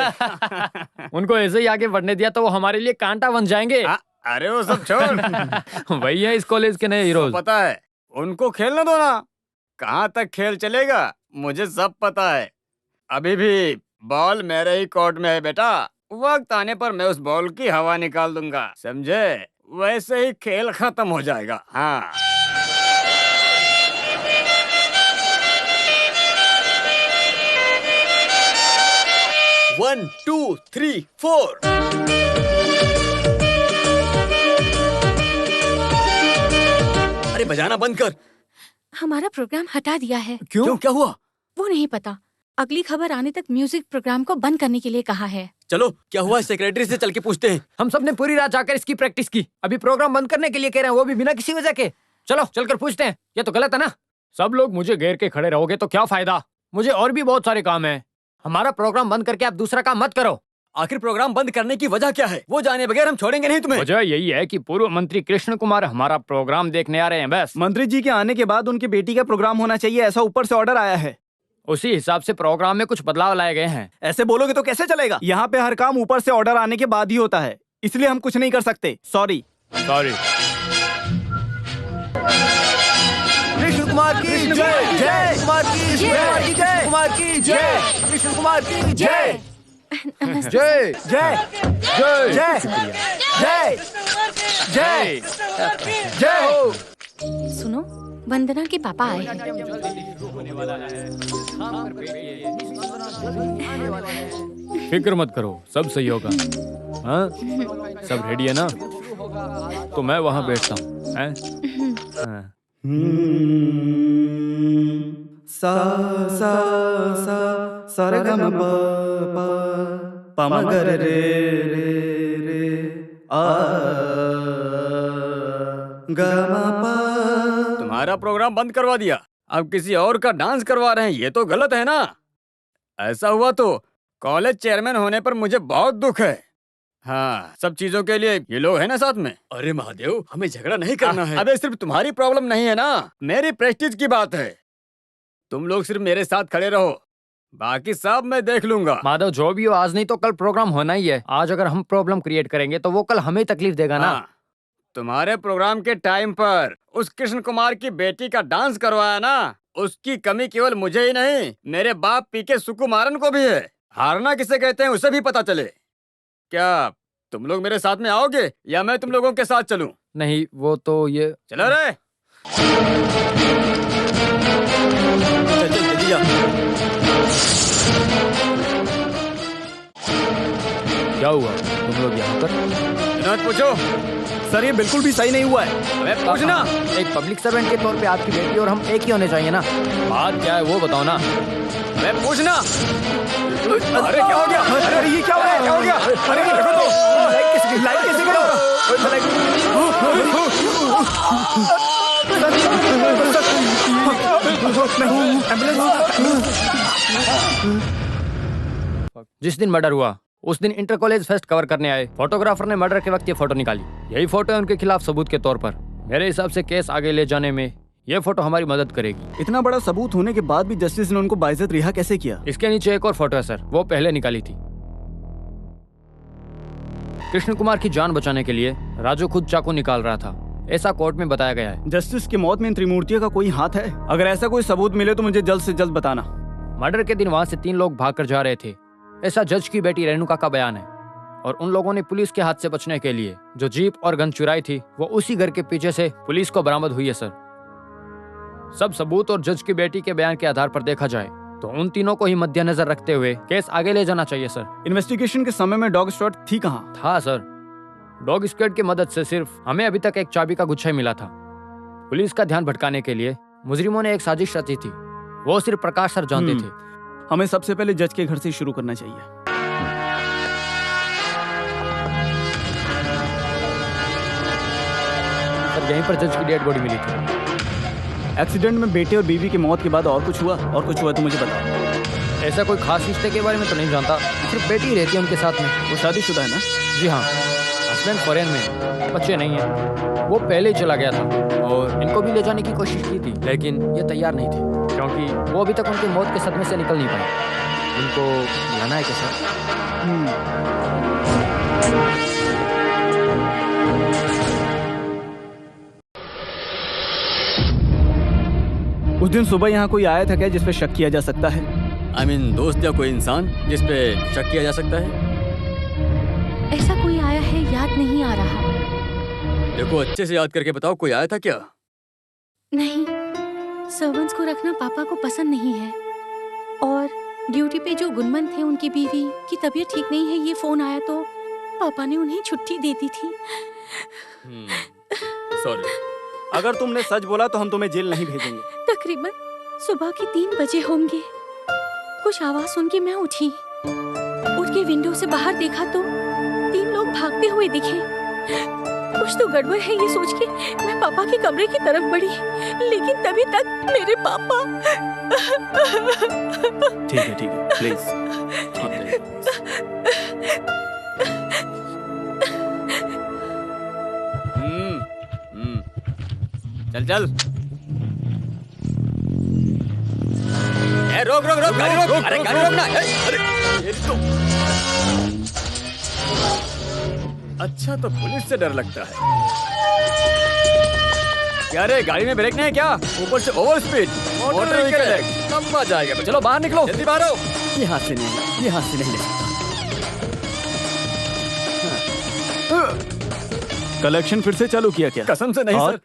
उनको ऐसे ही आगे बढ़ने दिया तो वो हमारे लिए कांटा बन जाएंगे। अरे वो सब छोड़। वही है इस कॉलेज के नए हीरोज। पता है, उनको खेलने दो ना। कहाँ तक खेल चलेगा मुझे सब पता है। अभी भी बॉल मेरे ही कोर्ट में है बेटा। वक्त आने पर मैं उस बॉल की हवा निकाल दूंगा, समझे? वैसे ही खेल खत्म हो जाएगा। हाँ, वन टू थ्री फोर। अरे बजाना बंद कर। हमारा प्रोग्राम हटा दिया है। क्यों? क्या हुआ? वो नहीं पता। अगली खबर आने तक म्यूजिक प्रोग्राम को बंद करने के लिए कहा है। चलो, क्या हुआ सेक्रेटरी से चल के पूछते हैं। हम सब ने पूरी रात जाकर इसकी प्रैक्टिस की, अभी प्रोग्राम बंद करने के लिए कह रहे हैं, वो भी बिना किसी वजह के। चलो चलकर पूछते हैं। ये तो गलत है ना। सब लोग मुझे घेर के खड़े रहोगे तो क्या फायदा? मुझे और भी बहुत सारे काम है। हमारा प्रोग्राम बंद करके आप दूसरा काम मत करो। आखिर प्रोग्राम बंद करने की वजह क्या है? वो जाने बगैर हम छोड़ेंगे नहीं तुम्हें। वजह यही है कि पूर्व मंत्री कृष्ण कुमार हमारा प्रोग्राम देखने आ रहे हैं। बस मंत्री जी के आने के बाद उनकी बेटी का प्रोग्राम होना चाहिए, ऐसा ऊपर से ऑर्डर आया है। उसी हिसाब से प्रोग्राम में कुछ बदलाव लाए गए हैं। ऐसे बोलोगे तो कैसे चलेगा? यहाँ पे हर काम ऊपर से ऑर्डर आने के बाद ही होता है, इसलिए हम कुछ नहीं कर सकते। सॉरी। कृष्ण कुमार की जय, जय कुमार की जय, जय कुमार की जय, कृष्ण कुमार की जय, जय जय जय जय जय जय हो। सुनो, वंदना के पापा आए हैं। फिक्र मत करो, सब सही होगा। हाँ, सब रेडी है ना? तो मैं वहाँ बैठता हूँ। हाँ। सा सा सा सा रे ग म प प म ग रे रे रे आ ग म प। तुम्हारा प्रोग्राम बंद करवा दिया, अब किसी और का डांस करवा रहे हैं। ये तो गलत है ना। ऐसा हुआ तो कॉलेज चेयरमैन होने पर मुझे बहुत दुख है। हाँ, सब चीजों के लिए ये लोग हैं ना साथ में। अरे महादेव, हमें झगड़ा नहीं करना है। अबे सिर्फ तुम्हारी प्रॉब्लम नहीं है ना, मेरी प्रेस्टीज की बात है। तुम लोग सिर्फ मेरे साथ खड़े रहो, बाकी सब मैं देख लूंगा। माधव, जो भी हो, आज नहीं तो कल प्रोग्राम होना ही है। आज अगर हम प्रॉब्लम क्रिएट करेंगे तो वो कल हमें तकलीफ देगा ना। हाँ, तुम्हारे प्रोग्राम के टाइम पर उस कृष्ण कुमार की बेटी का डांस करवाया ना, उसकी कमी केवल मुझे ही नहीं, मेरे बाप पीके सुकुमारन को भी है। हारना किसे कहते हैं उसे भी पता चले। क्या तुम लोग मेरे साथ में आओगे या मैं तुम लोगों के साथ चलूं? नहीं, वो तो ये। चलो रे, चल चल जल्दी जा। क्या हुआ, तुम लोग यहाँ पर? विनोद पूछो। सर, ये बिल्कुल भी सही नहीं हुआ है। मैं पूछना। एक पब्लिक सर्वेंट के तौर पे आपकी बेटी और हम एक ही होने चाहिए ना। बात क्या है वो बताओ ना। मैं पूछना। अरे क्या हो गया? अरे ये क्या हो गया? क्या हो गया? अरे ये देखो तो, लाइट कैसे करो? जिस दिन मर्डर हुआ उस दिन इंटर कॉलेज फेस्ट कवर करने आए फोटोग्राफर ने मर्डर के वक्त ये फोटो निकाली। यही फोटो है उनके खिलाफ सबूत के तौर पर। मेरे हिसाब से केस आगे ले जाने में ये फोटो हमारी मदद करेगी। इतना बड़ा सबूत होने के बाद भी जस्टिस ने उनको बाइज्जत रिहा कैसे किया? इसके नीचे एक और फोटो है सर, वो पहले निकाली थी। कृष्ण कुमार की जान बचाने के लिए राजू खुद चाकू निकाल रहा था, ऐसा कोर्ट में बताया गया है। जस्टिस की मौत में इन त्रिमूर्तियों का कोई हाथ है? अगर ऐसा कोई सबूत मिले तो मुझे जल्द से जल्द बताना। मर्डर के दिन वहां से 3 लोग भागकर जा रहे थे, ऐसा जज की बेटी रेणुका का बयान है। और उन लोगों ने पुलिस के हाथ से बचने के लिए जो जीप और गन चुराई थी वो उसी घर के पीछे से पुलिस को बरामद हुई है सर। सब सबूत और जज की बेटी के बयान के आधार पर देखा जाए तो उन तीनों को ही मद्देनजर रखते हुए केस आगे ले जाना चाहिए सर। इन्वेस्टिगेशन के समय में डॉग स्क्वाड थी कहाँ? था सर, डॉग स्क्वाड की मदद से सिर्फ हमें अभी तक एक चाबी का गुच्छा ही मिला था। पुलिस का ध्यान भटकाने के लिए मुजरिमों ने एक साजिश रची थी, वो सिर्फ प्रकाश सर जानते थे। हमें सबसे पहले जज के घर से शुरू करना चाहिए। सर, यहीं पर जज की डेड बॉडी मिली थी। एक्सीडेंट में बेटे और बीवी की मौत के बाद और कुछ हुआ? और कुछ हुआ तो मुझे बताओ। ऐसा कोई खास रिश्ते के बारे में तो नहीं जानता, सिर्फ बेटी ही रहती है उनके साथ में। वो शादीशुदा है ना? जी हाँ, हस्बैंड फॉरेन में, बच्चे नहीं हैं। वो पहले ही चला गया था और इनको भी ले जाने की कोशिश की थी लेकिन ये तैयार नहीं थे। क्योंकि वो अभी तक उनकी मौत के सदमे से निकल नहीं पाए। उनको बुलाना है क्या सर? उस दिन सुबह यहाँ कोई आया था क्या जिस पे शक किया जा सकता है? I mean, दोस्त या कोई इंसान जिस पे शक किया जा सकता है? ऐसा कोई आया है, याद नहीं आ रहा। देखो अच्छे से याद करके बताओ, कोई आया था क्या? नहीं, सर्वेंट्स को रखना पापा को पसंद नहीं है। और ड्यूटी पे जो गुनमन थे, उनकी बीवी की तबीयत ठीक नहीं है, ये फोन आया तो पापा ने उन्हें छुट्टी दे दी थी। सॉरी। अगर तुमने सच बोला तो हम तुम्हें जेल नहीं भेजेंगे। तकरीबन सुबह के 3 बजे होंगे। कुछ आवाज सुन के मैं उठी। उठ के विंडो से बाहर देखा तो 3 लोग भागते हुए दिखे। कुछ तो गड़बड़ है ये सोच के मैं पापा के कमरे की तरफ बढ़ी, लेकिन तभी तक मेरे पापा। ठीक है, प्लीज। चल। रोक गाड़ी रोक। अरे गाड़ी रोकना। अरे तो अच्छा, तो पुलिस से डर लगता है क्या? रे गाड़ी में ब्रेक नहीं है क्या? ऊपर से ओवर स्पीड मोटर व्हीकल है, लंबा जाएगा। चलो बाहर निकलो, जल्दी बाहर आओ। यहाँ से नहीं कलेक्शन फिर से चालू किया क्या? कसम से नहीं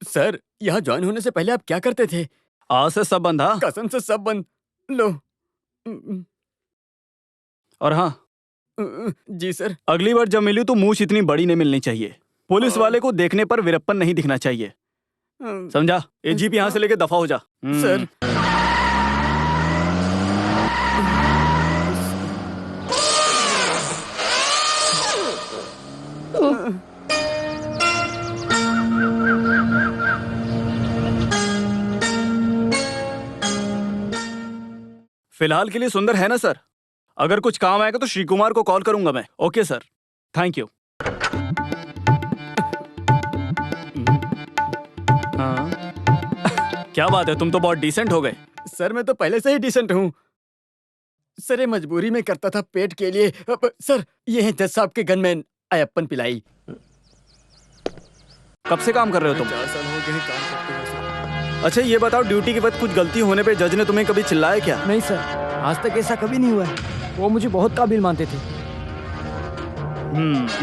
सर, यहाँ ज्वाइन होने से पहले आप क्या करते थे? आज से सब बंद। हाँ, कसम से सब बंद। लो। और हाँ जी सर। अगली बार जब मिली तो मूछ इतनी बड़ी नहीं मिलनी चाहिए। पुलिस वाले को देखने पर वीरप्पन नहीं दिखना चाहिए, समझा? एजीपी यहाँ से लेके दफा हो जा। सर फिलहाल के लिए सुंदर है ना सर? अगर कुछ काम आएगा तो श्री कुमार को कॉल करूंगा मैं। Okay sir, thank you. हाँ क्या बात है, तुम तो बहुत डिसेंट हो गए। सर मैं तो पहले से ही डिसेंट हूँ सर, ये मजबूरी में करता था पेट के लिए। सर ये है जज साहब के गनमैन अयप्पन पिलाई। कब से काम कर रहे हो तुम? 4 साल हो गए काम करते हुए सर। अच्छा ये बताओ, ड्यूटी के वक्त कुछ गलती होने पे जज ने तुम्हें कभी चिल्लाया क्या? नहीं सर, आज तक ऐसा कभी नहीं हुआ है। वो मुझे बहुत काबिल मानते थे।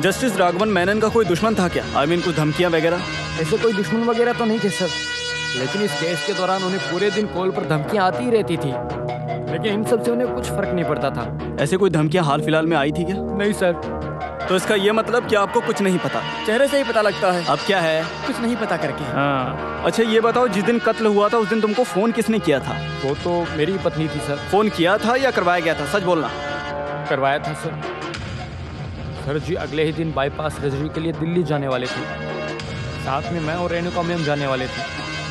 जस्टिस राघवन मेनन का कोई दुश्मन था क्या? I mean, कुछ धमकियां वगैरह? ऐसे कोई दुश्मन वगैरह तो नहीं थे सर, लेकिन इस केस के दौरान उन्हें पूरे दिन कॉल पर धमकियां आती ही रहती थी, लेकिन इन सब से उन्हें कुछ फर्क नहीं पड़ता था। ऐसे कोई धमकियां हाल फिलहाल में आई थी क्या? नहीं सर। तो इसका ये मतलब कि आपको कुछ नहीं पता? चेहरे से ही पता लगता है। अब क्या है? कुछ नहीं पता करके। हाँ। अच्छा ये बताओ, जिस दिन कत्ल हुआ था उस दिन तुमको फोन किसने किया था? वो तो मेरी पत्नी थी सर। फोन किया था या करवाया गया था? सच बोलना। करवाया था सर। सर जी अगले ही दिन बाईपास सर्जरी के लिए दिल्ली जाने वाले थे। साथ में मैं और रेणुका मैम जाने वाले थे।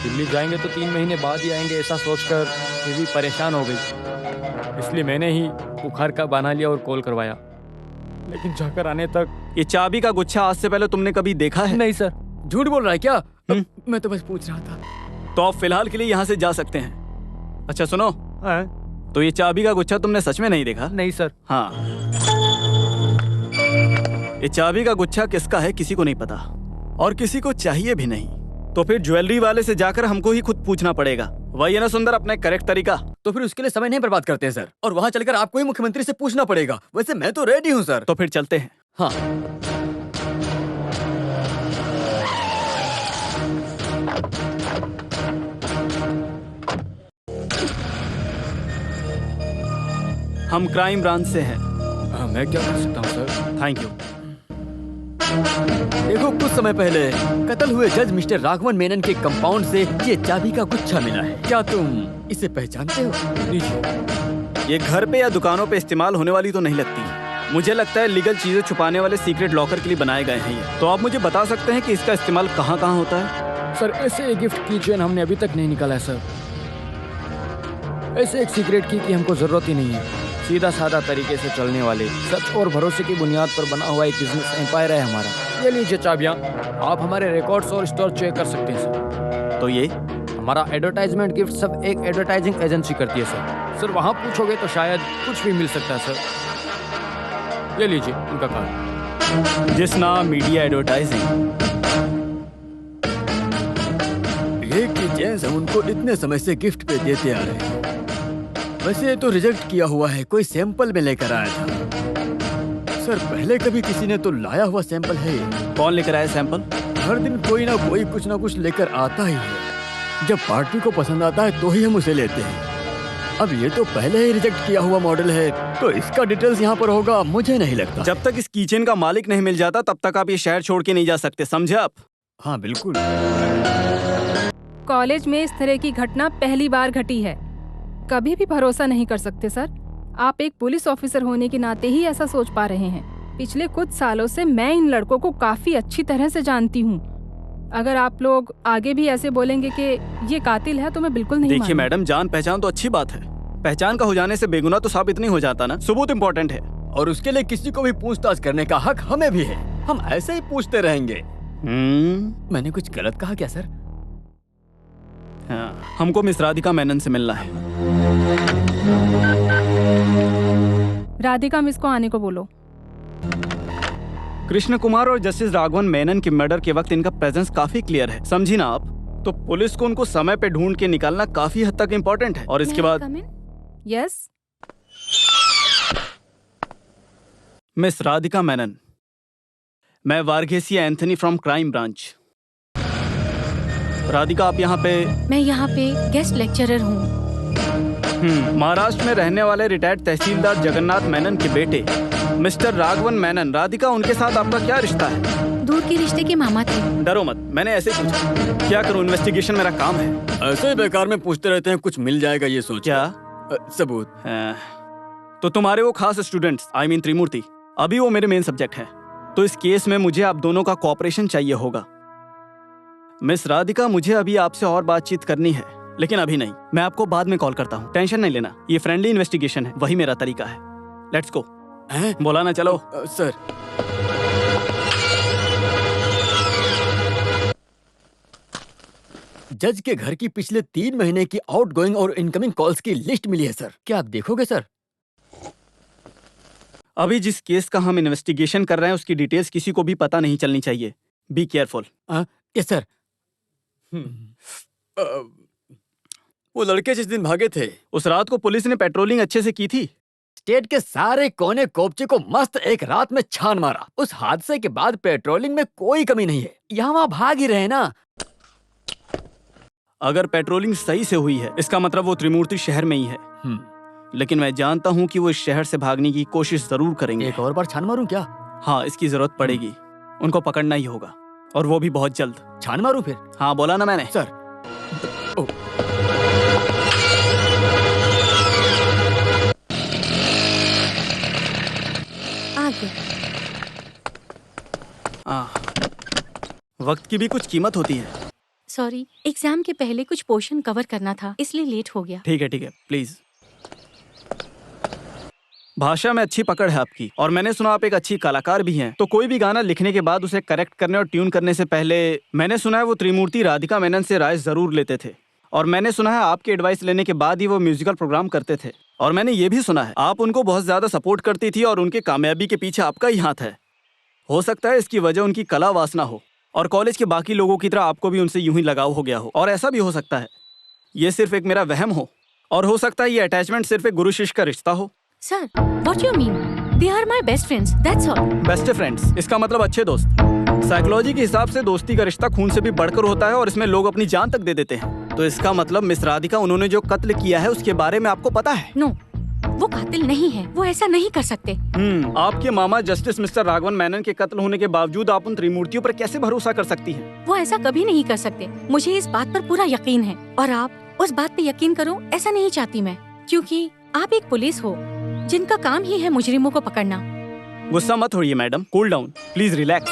दिल्ली जाएंगे तो 3 महीने बाद ही आएंगे, ऐसा सोचकर ये भी परेशान हो गई, इसलिए मैंने ही बुखार का बहाना लिया और कॉल करवाया। लेकिन जाकर आने तक ये चाबी का गुच्छा आज से पहले तुमने कभी देखा है? नहीं सर। झूठ बोल रहा है क्या? मैं तो बस पूछ रहा था। तो आप फिलहाल के लिए यहाँ से जा सकते हैं। अच्छा सुनो, तो ये चाबी का गुच्छा तुमने सच में नहीं देखा? नहीं सर। हाँ, ये चाबी का गुच्छा किसका है किसी को नहीं पता, और किसी को चाहिए भी नहीं। तो फिर ज्वेलरी वाले से जाकर हमको ही खुद पूछना पड़ेगा, वही है ना सुंदर अपने करेक्ट तरीका? तो फिर उसके लिए समय नहीं बर्बाद करते हैं सर, और वहाँ चलकर आपको ही मुख्यमंत्री से पूछना पड़ेगा। वैसे मैं तो रेडी हूँ सर। तो फिर चलते हैं। हाँ। हम क्राइम ब्रांच से हैं। मैं क्या कर सकता हूँ सर? Thank you. देखो कुछ समय पहले कत्ल हुए जज मिस्टर राघवन मेनन के कंपाउंड से ये चाबी का गुच्छा मिला है। क्या तुम इसे पहचानते हो? ये घर पे या दुकानों पे इस्तेमाल होने वाली तो नहीं लगती। मुझे लगता है लीगल चीजें छुपाने वाले सीक्रेट लॉकर के लिए बनाए गए हैं ये। तो आप मुझे बता सकते हैं कि इसका इस्तेमाल कहाँ कहाँ होता है? सर ऐसे गिफ्ट की चेन हमने अभी तक नहीं निकाला है सर। ऐसे एक सीक्रेट की हमको जरूरत ही नहीं है। सीधा साधा तरीके से चलने वाले, सच और भरोसे की बुनियाद पर बना हुआ एक बिजनेस एम्पायर है हमारा। ये लीजिए चाबियाँ, आप हमारे रिकॉर्ड्स और स्टोर चेक कर सकते हैं सर। तो ये हमारा एडवर्टाइजमेंट गिफ्ट सब एक एडवर्टाइजिंग एजेंसी करती है सर। सर वहाँ पूछोगे तो शायद कुछ भी मिल सकता है सर। ले लीजिए उनका कार्ड। जिस नाम मीडिया एडवर्टाइजिंग। ये कि जेम्स हम उनको इतने समय से गिफ्ट पे देते आ रहे हैं। वैसे ये तो रिजेक्ट किया हुआ है, कोई सैंपल में लेकर आया था। सर पहले कभी किसी ने तो लाया हुआ सैंपल है ये। कौन लेकर आया सैंपल? हर दिन कोई ना कोई कुछ ना कुछ लेकर आता ही है। जब पार्टी को पसंद आता है तो ही हम उसे लेते हैं। अब ये तो पहले ही रिजेक्ट किया हुआ मॉडल है, तो इसका डिटेल्स यहाँ पर होगा मुझे नहीं लगता। जब तक इस किचन का मालिक नहीं मिल जाता तब तक आप ये शहर छोड़ के नहीं जा सकते, समझे आप? हाँ बिल्कुल। कॉलेज में इस तरह की घटना पहली बार घटी है। कभी भी भरोसा नहीं कर सकते सर। आप एक पुलिस ऑफिसर होने के नाते ही ऐसा सोच पा रहे हैं। पिछले कुछ सालों से मैं इन लड़कों को काफी अच्छी तरह से जानती हूँ। अगर आप लोग आगे भी ऐसे बोलेंगे कि ये कातिल है तो मैं बिल्कुल नहीं। देखिए मैडम, जान पहचान तो अच्छी बात है, पहचान का हो जाने से बेगुनाह तो साबित नहीं हो जाता ना। सबूत इम्पोर्टेंट है और उसके लिए किसी को भी पूछताछ करने का हक हमें भी है। हम ऐसे ही पूछते रहेंगे। मैंने कुछ गलत कहा क्या सर? हाँ, हमको मिस राधिका मेनन से मिलना है। राधिका मिस को आने को बोलो। कृष्ण कुमार और जस्टिस राघवन मेनन के मर्डर के वक्त इनका प्रेजेंस काफी क्लियर है, समझी ना आप? तो पुलिस को उनको समय पे ढूंढ के निकालना काफी हद तक इम्पोर्टेंट है। और इसके बाद यस मिस राधिका मेनन, मैं Varghese Anthony from crime branch. Radhika आप यहाँ पे? मैं यहाँ पे गेस्ट लेक्चरर हूँ। महाराष्ट्र में रहने वाले रिटायर्ड तहसीलदार जगन्नाथ मेनन के बेटे मिस्टर राघवन मेनन। राधिका, उनके साथ आपका क्या रिश्ता है? दूर के रिश्ते के मामा थे। डरो मत, मैंने ऐसे ही पूछा। क्या करूं, इन्वेस्टिगेशन मेरा काम है। ऐसे ही बेकार में पूछते रहते हैं, कुछ मिल जाएगा ये सोच। क्या सबूत? तो तुम्हारे वो खास स्टूडेंट्स, आई मीन त्रिमूर्ति, अभी वो मेरे मेन सब्जेक्ट है। तो इस केस में मुझे आप दोनों का कोऑपरेशन चाहिए होगा। मिस राधिका, मुझे अभी आपसे और बातचीत करनी है, लेकिन अभी नहीं। मैं आपको बाद में कॉल करता हूँ, टेंशन नहीं लेना। ये फ्रेंडली इन्वेस्टिगेशन है, वही मेरा तरीका है। Let's go. बोला ना, चलो। सर जज के घर की पिछले 3 महीने की आउटगोइंग और इनकमिंग कॉल्स की लिस्ट मिली है सर। क्या आप देखोगे सर? अभी जिस केस का हम इन्वेस्टिगेशन कर रहे हैं उसकी डिटेल्स किसी को भी पता नहीं चलनी चाहिए। Be careful. Yes sir. वो लड़के जिस दिन भागे थे, उस रात को पुलिस ने पेट्रोलिंग अच्छे से की थी। स्टेट के सारे कोने कोपचे को मस्त एक रात में छान मारा। उस हादसे के बाद पेट्रोलिंग में कोई कमी नहीं है। यहाँ वहाँ भाग ही रहे ना। अगर पेट्रोलिंग सही से हुई है इसका मतलब वो त्रिमूर्ति शहर में ही है। लेकिन मैं जानता हूँ कि वो इस शहर से भागने की कोशिश जरूर करेंगे। एक और बार छान मारूं क्या? हाँ, इसकी जरूरत पड़ेगी। उनको पकड़ना ही होगा, और वो भी बहुत जल्द। छान मारूं फिर? हाँ, बोला ना मैंने। सर आगे। वक्त की भी कुछ कीमत होती है। सॉरी, एग्जाम के पहले कुछ पोर्शन कवर करना था, इसलिए लेट हो गया। ठीक है, प्लीज। भाषा में अच्छी पकड़ है आपकी, और मैंने सुना आप एक अच्छी कलाकार भी हैं। तो कोई भी गाना लिखने के बाद उसे करेक्ट करने और ट्यून करने से पहले मैंने सुना है वो त्रिमूर्ति राधिका मेनन से राय जरूर लेते थे। और मैंने सुना है आपकी एडवाइस लेने के बाद ही वो म्यूजिकल प्रोग्राम करते थे। और मैंने ये भी सुना है आप उनको बहुत ज्यादा सपोर्ट करती थी और उनके कामयाबी के पीछे आपका ही हाथ है। हो सकता है इसकी वजह उनकी कला वासना हो, और कॉलेज के बाकी लोगों की तरह आपको भी उनसे यूं ही लगाव हो गया हो। और ऐसा भी हो सकता है ये सिर्फ एक मेरा वहम हो, और हो सकता है ये अटैचमेंट सिर्फ एक गुरु शिष्य का रिश्ता हो। Sir, what you mean? They are my best friends, that's all. Best friends, इसका मतलब अच्छे दोस्त। साइकोलॉजी के हिसाब से दोस्ती का रिश्ता खून से भी बढ़कर होता है, और इसमें लोग अपनी जान तक दे देते हैं। तो इसका मतलब मिस राधिका, उन्होंने जो कत्ल किया है उसके बारे में आपको पता है? नो, वो कातिल नहीं है, वो ऐसा नहीं कर सकते। आपके मामा जस्टिस मिस्टर राघवन मेनन के कत्ल होने के बावजूद आप उन त्रिमूर्तियों पर कैसे भरोसा कर सकती हैं? वो ऐसा कभी नहीं कर सकते, मुझे इस बात पर पूरा यकीन है। और आप उस बात पे यकीन करो, ऐसा नहीं चाहती मैं, क्योंकि आप एक पुलिस हो जिनका काम ही है मुजरिमों को पकड़ना। गुस्सा मत होइए madam, cool down, please relax.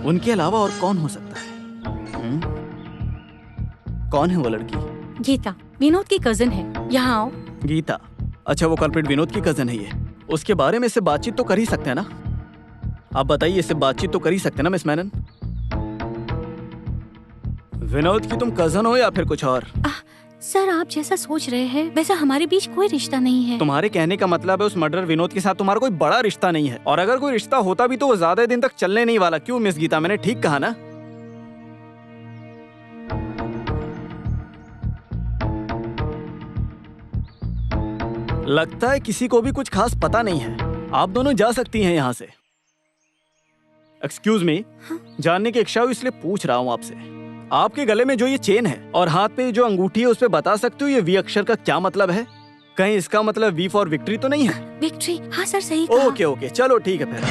उनके अलावा और कौन हो सकता है? कौन है वो लड़की? गीता, विनोद की कजिन है। यहाँ आओ। गीता? अच्छा, वो कल्प्रिट विनोद की कजिन है ये। उसके बारे में इससे बातचीत तो कर ही सकते हैं ना? आप बताइए, इससे बातचीत तो कर ही सकते हैं ना मिस मेनन? विनोद की तुम कजन हो या फिर कुछ और? सर, आप जैसा सोच रहे हैं वैसा हमारे बीच कोई रिश्ता नहीं है। तुम्हारे कहने का मतलब है उस मर्डर विनोद के साथ तुम्हारा कोई बड़ा रिश्ता नहीं है, और अगर कोई रिश्ता होता भी तो वो ज्यादा दिन तक चलने नहीं वाला। क्यों मिस गीता, मैंने ठीक कहा ना? लगता है किसी को भी कुछ खास पता नहीं है। आप दोनों जा सकती हैं यहाँ से। एक्सक्यूज मी, जानने की इच्छा हुई इसलिए पूछ रहा हूँ आपसे। आपके गले में जो ये चेन है और हाथ पे जो अंगूठी है, उस पे बता सकते हो ये वी अक्षर का क्या मतलब है? कहीं इसका मतलब वी फॉर विक्ट्री तो नहीं है? विक्ट्री? हाँ सर, सही कहा। ओके ओके, चलो ठीक है फिर।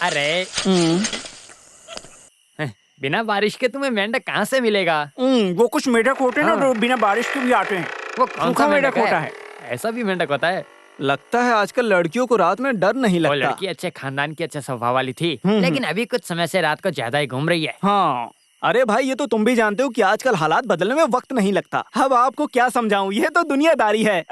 अरे बिना बारिश के तुम्हें मेंढक कहाँ से मिलेगा? वो कुछ मेढक होते हैं ना, हाँ। जो बिना बारिश के भी आते हैं। वो कौन सूखा सा मेढक मेंढक होता है? है। ऐसा भी मेंढक होता है? लगता है आजकल लड़कियों को रात में डर नहीं वो लगता। लड़की अच्छे खानदान की, अच्छे स्वभाव वाली थी, लेकिन अभी कुछ समय से रात को ज्यादा ही घूम रही है। हाँ, अरे भाई ये तो तुम भी जानते हो कि आजकल हालात बदलने में वक्त नहीं लगता। अब आपको क्या समझाऊं, ये तो दुनियादारी है।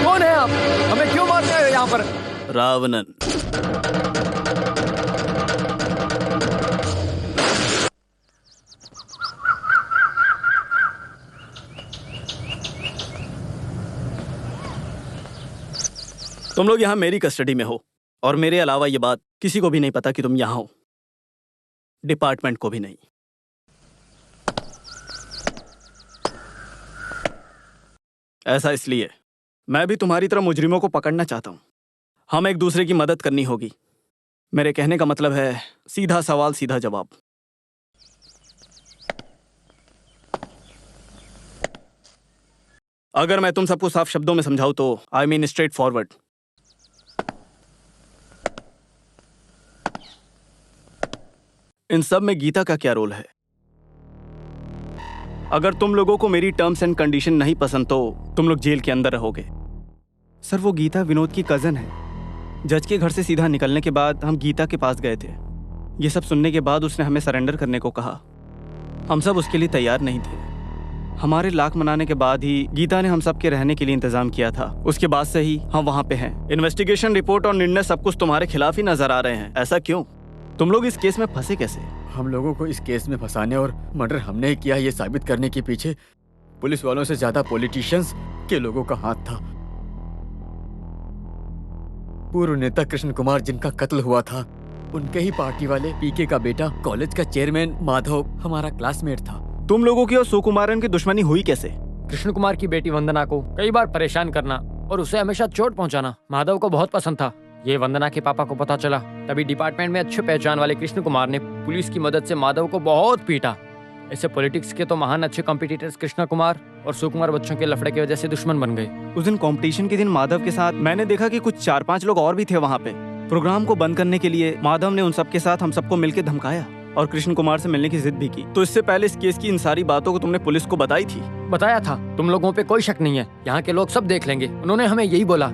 कौन है आप? हमें क्यों मारने आए हो यहाँ पर? रावणन। तुम लोग यहाँ मेरी कस्टडी में हो, और मेरे अलावा ये बात किसी को भी नहीं पता कि तुम यहाँ हो। डिपार्टमेंट को भी नहीं। ऐसा इसलिए, मैं भी तुम्हारी तरह मुजरिमों को पकड़ना चाहता हूं। हम एक दूसरे की मदद करनी होगी। मेरे कहने का मतलब है सीधा सवाल सीधा जवाब। अगर मैं तुम सबको साफ शब्दों में समझाऊं तो आई मीन स्ट्रेट फॉरवर्ड। इन सब में गीता का क्या रोल है? अगर तुम लोगों को मेरी टर्म्स एंड कंडीशन नहीं पसंद तो तुम लोग जेल के अंदर रहोगे। सर, वो गीता विनोद की कजन है। जज के घर से सीधा निकलने के बाद हम गीता के पास गए थे। ये सब सुनने के बाद उसने हमें सरेंडर करने को कहा। हम सब उसके लिए तैयार नहीं थे। हमारे लाख मनाने के बाद ही गीता ने हम सब के रहने के लिए इंतजाम किया था। उसके बाद से ही हम वहाँ पे हैं। इन्वेस्टिगेशन रिपोर्ट और निर्णय सब कुछ तुम्हारे खिलाफ ही नजर आ रहे हैं। ऐसा क्यों? तुम लोग इस केस में फंसे कैसे? हम लोगों को इस केस में फंसाने और मर्डर हमने ही किया ये साबित करने के पीछे पुलिस वालों से ज्यादा पॉलिटिशियंस के लोगों का हाथ था। पूर्व नेता कृष्ण कुमार जिनका कत्ल हुआ था, उनके ही पार्टी वाले पीके का बेटा कॉलेज का चेयरमैन माधव हमारा क्लासमेट था। तुम लोगों की और सुकुमारन की दुश्मनी हुई कैसे? कृष्ण कुमार की बेटी वंदना को कई बार परेशान करना और उसे हमेशा चोट पहुंचाना माधव को बहुत पसंद था। ये वंदना के पापा को पता चला, तभी डिपार्टमेंट में अच्छे पहचान वाले कृष्ण कुमार ने पुलिस की मदद से माधव को बहुत पीटा। ऐसे पॉलिटिक्स के तो महान अच्छे कॉम्पिटिटर्स कृष्ण कुमार और सुकुमार बच्चों के लफड़े की वजह से दुश्मन बन गए। उस दिन कंपटीशन के दिन माधव के साथ मैंने देखा कि कुछ 4-5 लोग और भी थे वहाँ पे। प्रोग्राम को बंद करने के लिए माधव ने उन सबके साथ हम सबको मिलकर धमकाया और कृष्ण कुमार से मिलने की जिद भी की। तो इससे पहले इस केस की इन सारी बातों को तुमने पुलिस को बताई थी? बताया था। तुम लोगों पे कोई शक नहीं है, यहाँ के लोग सब देख लेंगे। उन्होंने हमें यही बोला।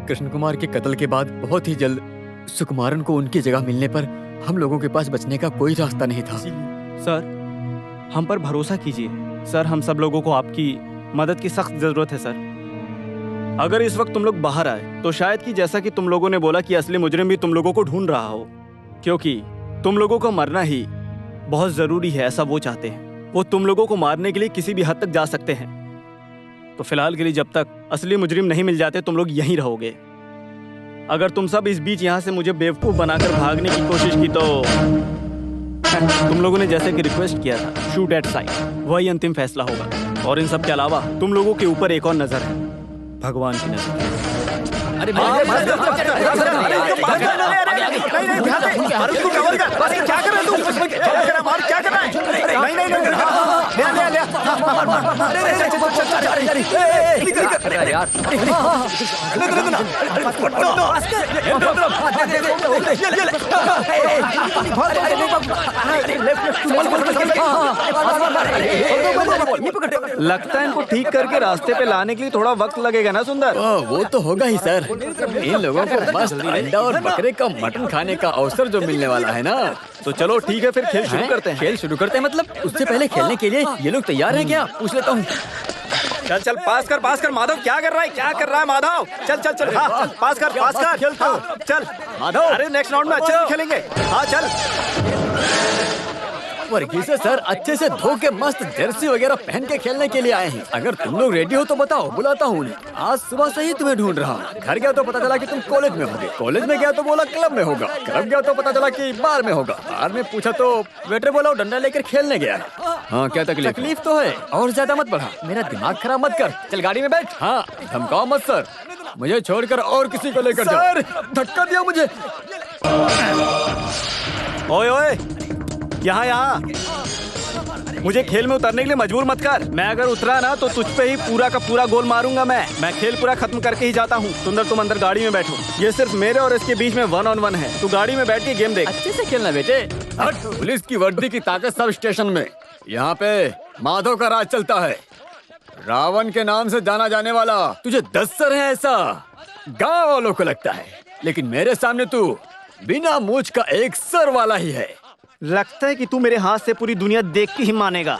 कृष्ण कुमार के कत्ल के बाद बहुत ही जल्द सुकुमारन को उनकी जगह मिलने पर हम लोगों के पास बचने का कोई रास्ता नहीं था। सर, हम पर भरोसा कीजिए। सर, हम सब लोगों को आपकी मदद की सख्त जरूरत है सर। अगर इस वक्त तुम लोग बाहर आए तो शायद कि जैसा कि तुम लोगों ने बोला कि असली मुजरिम भी तुम लोगों को ढूंढ रहा हो, क्योंकि तुम लोगों को मरना ही बहुत जरूरी है, ऐसा वो चाहते हैं। वो तुम लोगों को मारने के लिए किसी भी हद तक जा सकते हैं। तो फिलहाल के लिए जब तक असली मुजरिम नहीं मिल जाते तुम लोग यहीं रहोगे। अगर तुम सब इस बीच यहाँ से मुझे बेवकूफ बनाकर भागने की कोशिश की तो तुम लोगों ने जैसे कि रिक्वेस्ट किया था, शूट एट साइट, वही अंतिम फैसला होगा। और इन सब के अलावा तुम लोगों के ऊपर एक और नजर है, भगवान की नजर। अरे लगता है इनको ठीक करके रास्ते पे लाने के लिए थोड़ा वक्त लगेगा ना सुंदर? वो तो होगा ही सर। इन लोगों को मस्त अंडा और बकरे का मटन खाने का अवसर जो मिलने वाला है ना। तो चलो ठीक है, फिर खेल शुरू करते हैं। खेल शुरू करते हैं मतलब? उससे पहले खेलने के लिए ये लोग तैयार हैं क्या? पूछ लेता हूँ। चल चल, पास कर माधव। क्या कर रहा है माधव? चल चल चल, हाँ पास कर खेलता हूँ। चल माधव, अरे नेक्स्ट राउंड में अच्छे से खेलेंगे। हाँ चल। वर्गीस सर अच्छे से धो के मस्त जर्सी वगैरह पहन के खेलने के लिए आए हैं। अगर तुम लोग रेडी हो तो बताओ, बुलाता हूँ उन्हें। आज सुबह से ही तुम्हें ढूंढ रहा हूँ। घर गया तो पता चला कि तुम कॉलेज में होगे, कॉलेज में गया तो बोला क्लब में होगा, क्लब गया तो पता चला कि बार में होगा, बार में पूछा तो वेटर बोला डंडा लेकर खेलने गया है। हाँ क्या तकलीफ तो है, और ज्यादा मत बढ़ा, मेरा दिमाग खराब मत कर। चल गाड़ी में बैठ। हाँ धमकाओ मत सर, मुझे छोड़कर और किसी को लेकर जाओ। धक्का दिया मुझे। ओए यहाँ मुझे खेल में उतरने के लिए मजबूर मत कर। मैं अगर उतरा ना तो तुझ पे ही पूरा का पूरा गोल मारूंगा। मैं खेल पूरा खत्म करके ही जाता हूँ। सुंदर तुम अंदर गाड़ी में बैठो, ये सिर्फ मेरे और इसके बीच में 1-on-1 है। तू गाड़ी में बैठ के गेम देख। अच्छे से खेलना बेटे। पुलिस की वर्दी की ताकत सब स्टेशन में। यहाँ पे माधव का राज चलता है, रावण के नाम से जाना जाने वाला। तुझे 10 सर है ऐसा गाँव वालों को लगता है, लेकिन मेरे सामने तू बिना मूंछ का एक सर वाला ही है। लगता है कि तू मेरे हाथ से पूरी दुनिया देख के ही मानेगा।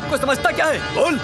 बात को समझता क्या है? बोल।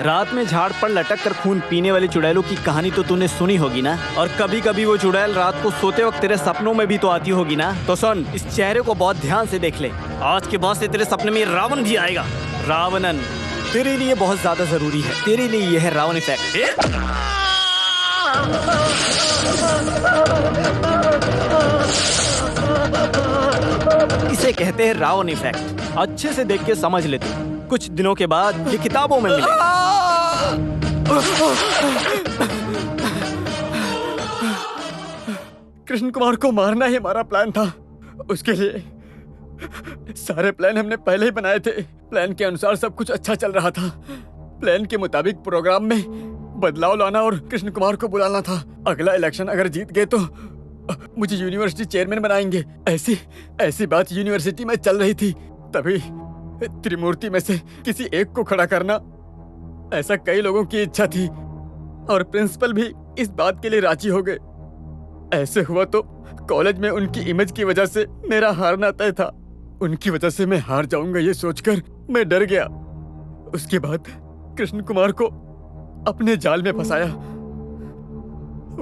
रात में झाड़ पर लटक कर खून पीने वाली चुड़ैलों की कहानी तो तूने सुनी होगी ना। और कभी कभी वो चुड़ैल रात को सोते वक्त तेरे सपनों में भी तो आती होगी ना। तो सुन, इस चेहरे को बहुत ध्यान से देख ले। आज के बाद से तेरे सपने में रावण भी आएगा। रावणन तेरे लिए बहुत ज्यादा जरूरी है। तेरे लिए यह है रावण इफेक्ट। इसे कहते हैं रावण इफेक्ट। अच्छे से देख के समझ ले तू। कुछ दिनों के बाद ये किताबों में मिलेगा। कृष्ण कुमार को मारना ही हमारा प्लान था। उसके लिए सारे प्लान हमने पहले ही बनाए थे। प्लान के अनुसार सब कुछ अच्छा चल रहा था। प्लान के मुताबिक प्रोग्राम में बदलाव लाना और कृष्ण कुमार को बुलाना था। अगला इलेक्शन अगर जीत गए तो मुझे यूनिवर्सिटी चेयरमैन बनाएंगे। ऐसी बात यूनिवर्सिटी में चल रही थी। तभी त्रिमूर्ति में से किसी एक को खड़ा करना, ऐसा कई लोगों की इच्छा थी और प्रिंसिपल भी इस बात के लिए राजी हो गए। ऐसे हुआ तो कॉलेज में उनकी इमेज की वजह से मेरा हारना तय था। उनकी वजह से मैं हार जाऊंगा ये सोचकर मैं डर गया। उसके बाद कृष्ण कुमार को अपने जाल में फंसाया।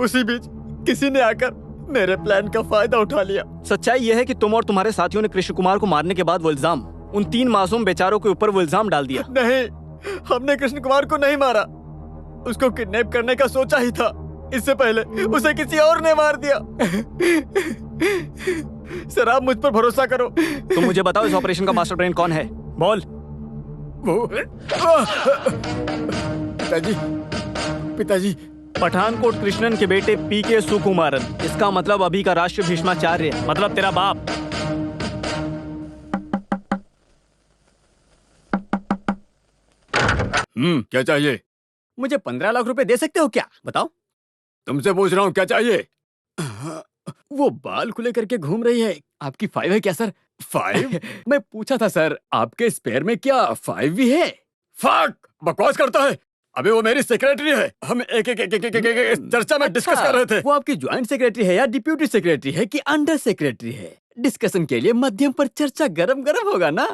उसी बीच किसी ने आकर मेरे प्लान का फायदा उठा लिया। सच्चाई यह है कि तुम और तुम्हारे साथियों ने कृष्ण कुमार को मारने के बाद वो इल्जाम उन 3 मासूम बेचारों के ऊपर वो इल्जाम डाल दिया। नहीं, हमने कृष्ण कुमार को नहीं मारा। उसको किडनैप करने का सोचा ही था। इससे पहले उसे किसी और ने मार दिया। सर, आप मुझ पर भरोसा करो। तुम मुझे बताओ, इस ऑपरेशन का मास्टर ब्रेन कौन है? बोल। वो पिताजी पठानकोट कृष्णन के बेटे पीके सुकुमारन। इसका मतलब अभी का राष्ट्र भीष्माचार्य, मतलब तेरा बाप। क्या चाहिए? मुझे 15 लाख रुपए दे सकते हो क्या? बताओ। तुमसे पूछ रहा हूँ, क्या चाहिए? वो बाल खुले करके घूम रही है। आपकी 5 है क्या सर? 5? मैं पूछा था सर, आपके स्पेयर में क्या 5 भी है? फक, बकवास करता है। अबे वो मेरी सेक्रेटरी है। हम एक चर्चा में डिस्कस कर रहे थे। वो आपकी ज्वाइंट सेक्रेटरी है या डिप्यूटी सेक्रेटरी है कि अंडर सेक्रेटरी है? डिस्कशन के लिए मध्यम पर चर्चा गरम गरम होगा ना।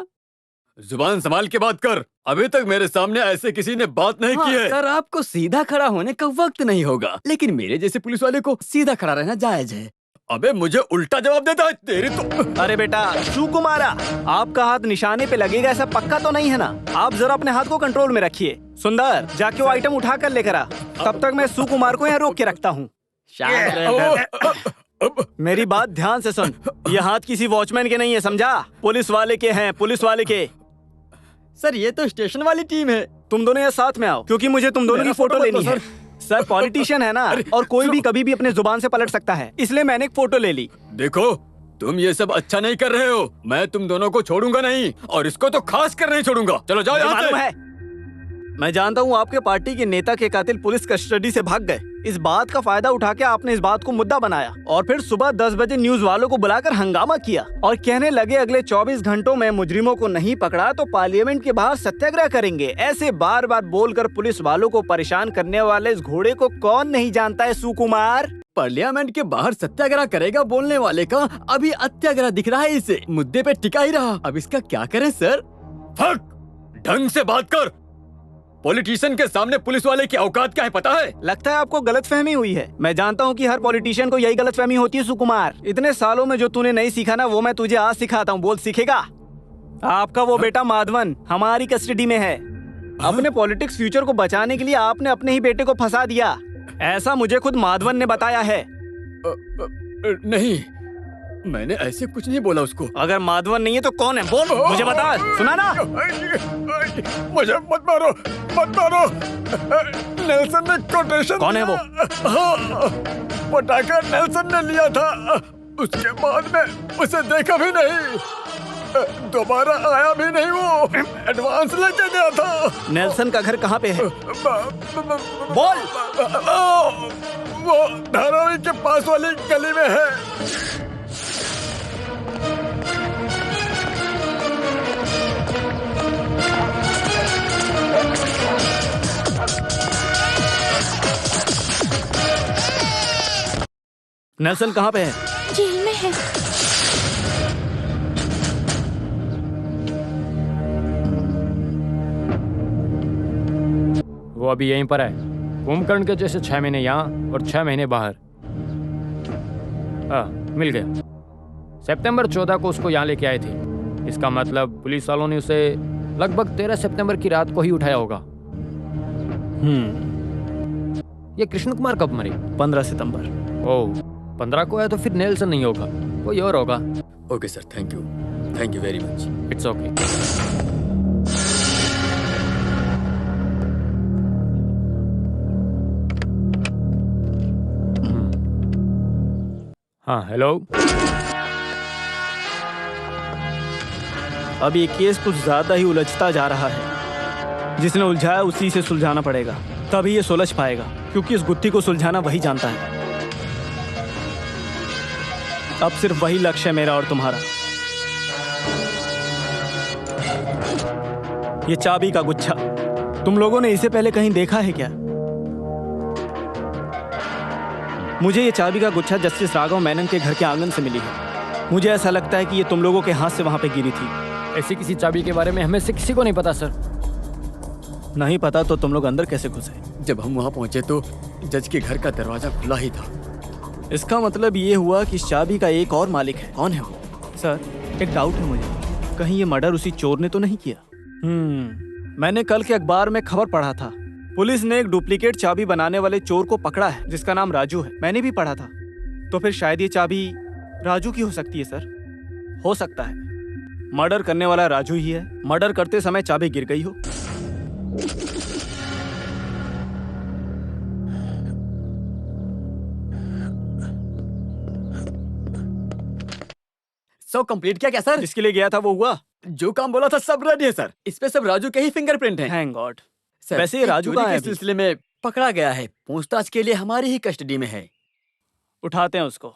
जुबान संभाल के बात कर। अभी तक मेरे सामने ऐसे किसी ने बात नहीं की है। सर, आपको सीधा खड़ा होने का वक्त नहीं होगा, लेकिन मेरे जैसे पुलिस वाले को सीधा खड़ा रहना जायज है। अबे मुझे उल्टा जवाब देता है तेरी तो। अरे बेटा सुकुमारा, आपका हाथ निशाने पे लगेगा ऐसा पक्का तो नहीं है ना? आप जरा अपने हाथ को कंट्रोल में रखिए। सुंदर, जाके वो आइटम उठा कर लेकर आ। तब तक मैं सुकुमार को यहाँ रोक के रखता हूँ। मेरी बात ध्यान से सुन। ये हाथ किसी वॉचमैन के नहीं है, समझा? पुलिस वाले के हैं, पुलिस वाले के। सर, ये तो स्टेशन वाली टीम है। तुम दोनों यहाँ साथ में आओ, क्योंकि मुझे तुम दोनों की फोटो लेनी है। सर, पॉलिटिशियन है ना, और कोई भी कभी भी अपने जुबान से पलट सकता है, इसलिए मैंने एक फोटो ले ली। देखो, तुम ये सब अच्छा नहीं कर रहे हो। मैं तुम दोनों को छोड़ूंगा नहीं, और इसको तो खास कर नहीं छोड़ूंगा। चलो जाओ यहाँ से। है, मैं जानता हूँ आपके पार्टी के नेता के कातिल पुलिस कस्टडी से भाग गए। इस बात का फायदा उठा के आपने इस बात को मुद्दा बनाया और फिर सुबह 10 बजे न्यूज वालों को बुलाकर हंगामा किया और कहने लगे अगले 24 घंटों में मुजरिमों को नहीं पकड़ा तो पार्लियामेंट के बाहर सत्याग्रह करेंगे। ऐसे बार बार बोलकर पुलिस वालों को परेशान करने वाले इस घोड़े को कौन नहीं जानता है सुकुमार? पार्लियामेंट के बाहर सत्याग्रह करेगा बोलने वाले का अभी अत्याग्रह दिख रहा है। इसे मुद्दे पे टिका ही रहा। अब इसका क्या करें सर? फक, ढंग से बात कर। पॉलिटिशियन के सामने पुलिस वाले की औकात क्या है पता है? लगता है आपको गलतफहमी हुई है। मैं जानता हूँ कि हर पॉलिटिशियन को यही गलतफहमी होती है सुकुमार। इतने सालों में जो तूने नहीं सीखा ना, वो मैं तुझे आज सिखाता हूँ। बोल, सीखेगा? आपका वो बेटा माधवन हमारी कस्टडी में है। अपने पॉलिटिक्स फ्यूचर को बचाने के लिए आपने अपने ही बेटे को फंसा दिया, ऐसा मुझे खुद माधवन ने बताया है। नहीं, मैंने ऐसे कुछ नहीं बोला उसको। अगर माधवन नहीं है तो कौन है? बोल, मुझे बता। सुना ना? मुझे मत मारो, मत मारो। नेल्सन ने कोटेशन। कौन है वो? पटाखा नेल्सन ने लिया था, उसके बाद में उसे देखा भी नहीं, दोबारा आया भी नहीं। वो एडवांस लेके गया था। नेल्सन का घर कहाँ पे है? बोल। वो धारावी के पास वाली गली में है। नेल्सन कहाँ पे है? जेल में है। वो अभी यहीं पर है। कुंभकर्ण के जैसे 6 महीने यहाँ और 6 महीने बाहर। मिल गया। सितंबर 14 को उसको यहाँ लेके आए थे। इसका मतलब पुलिस वालों ने उसे लगभग 13 सितंबर की रात को ही उठाया होगा। ये कृष्ण कुमार कब मरे? 15 सितंबर। ओह, 15 को है तो फिर नेल्सन नहीं होगा, कोई और होगा। Okay sir, thank you very much. It's okay. हाँ, हेलो। अब ये केस कुछ ज्यादा ही उलझता जा रहा है। जिसने उलझाया उसी से सुलझाना पड़ेगा, तभी ये सुलझ पाएगा, क्योंकि इस गुत्थी को सुलझाना वही जानता है। अब सिर्फ वही लक्ष्य है मेरा और तुम्हारा। ये चाबी का गुच्छा, तुम लोगों ने इसे पहले कहीं देखा है क्या? मुझे ये चाबी का गुच्छा जस्टिस राघव मेनन के घर के आंगन से मिली है। मुझे ऐसा लगता है कि ये तुम लोगों के हाथ से वहां पे गिरी थी। ऐसी किसी चाबी के बारे में हमें से किसी को नहीं पता सर। नहीं पता तो तुम लोग अंदर कैसे घुसे? जब हम वहाँ पहुँचे तो जज के घर का दरवाजा खुला ही था। इसका मतलब ये हुआ कि इस चाबी का एक और मालिक है। कौन है वो? सर, एक डाउट है मुझे, कहीं ये मर्डर उसी चोर ने तो नहीं किया? मैंने कल के अखबार में खबर पढ़ा था, पुलिस ने एक डुप्लीकेट चाबी बनाने वाले चोर को पकड़ा है जिसका नाम राजू है। मैंने भी पढ़ा था। तो फिर शायद ये चाबी राजू की हो सकती है सर। हो सकता है मर्डर करने वाला राजू ही है। मर्डर करते समय चाबी गिर गई हो। सब कंप्लीट किया क्या सर? जिसके लिए गया था वो हुआ? जो काम बोला था सब रेडी है सर। इस पे सब राजू के ही फिंगरप्रिंट हैं। Thank God. सर, वैसे ये राजू चोरी कहाँ है के अभी? सिलसिले में पकड़ा गया है, पूछताछ के लिए हमारी ही कस्टडी में है। उठाते हैं उसको।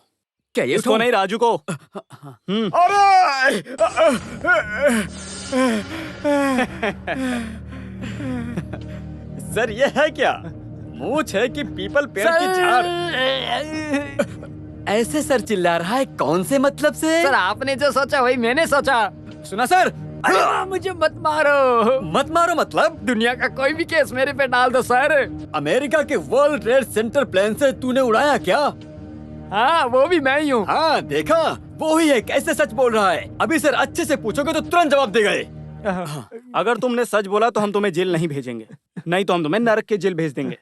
क्या ये इसको नहीं, राजू को। अरे सर, ये है क्या? मूंछ है कि पीपल पेड़ की झाड़? ऐसे सर चिल्ला रहा है, कौन से मतलब से? सर, आपने जो सोचा वही मैंने सोचा। सुना सर? मुझे मत मारो। मत मारो मतलब? दुनिया का कोई भी केस मेरे पे डाल दो सर। अमेरिका के वर्ल्ड ट्रेड सेंटर प्लेन से तूने उड़ाया क्या? हाँ, वो भी मैं ही हूँ। हाँ, देखा, वो ही है। कैसे सच बोल रहा है? अभी सर अच्छे से पूछोगे तो तुरंत जवाब दे गए। अगर तुमने सच बोला तो हम तुम्हें जेल नहीं भेजेंगे, नहीं तो हम तुम्हें नरक के जेल भेज देंगे।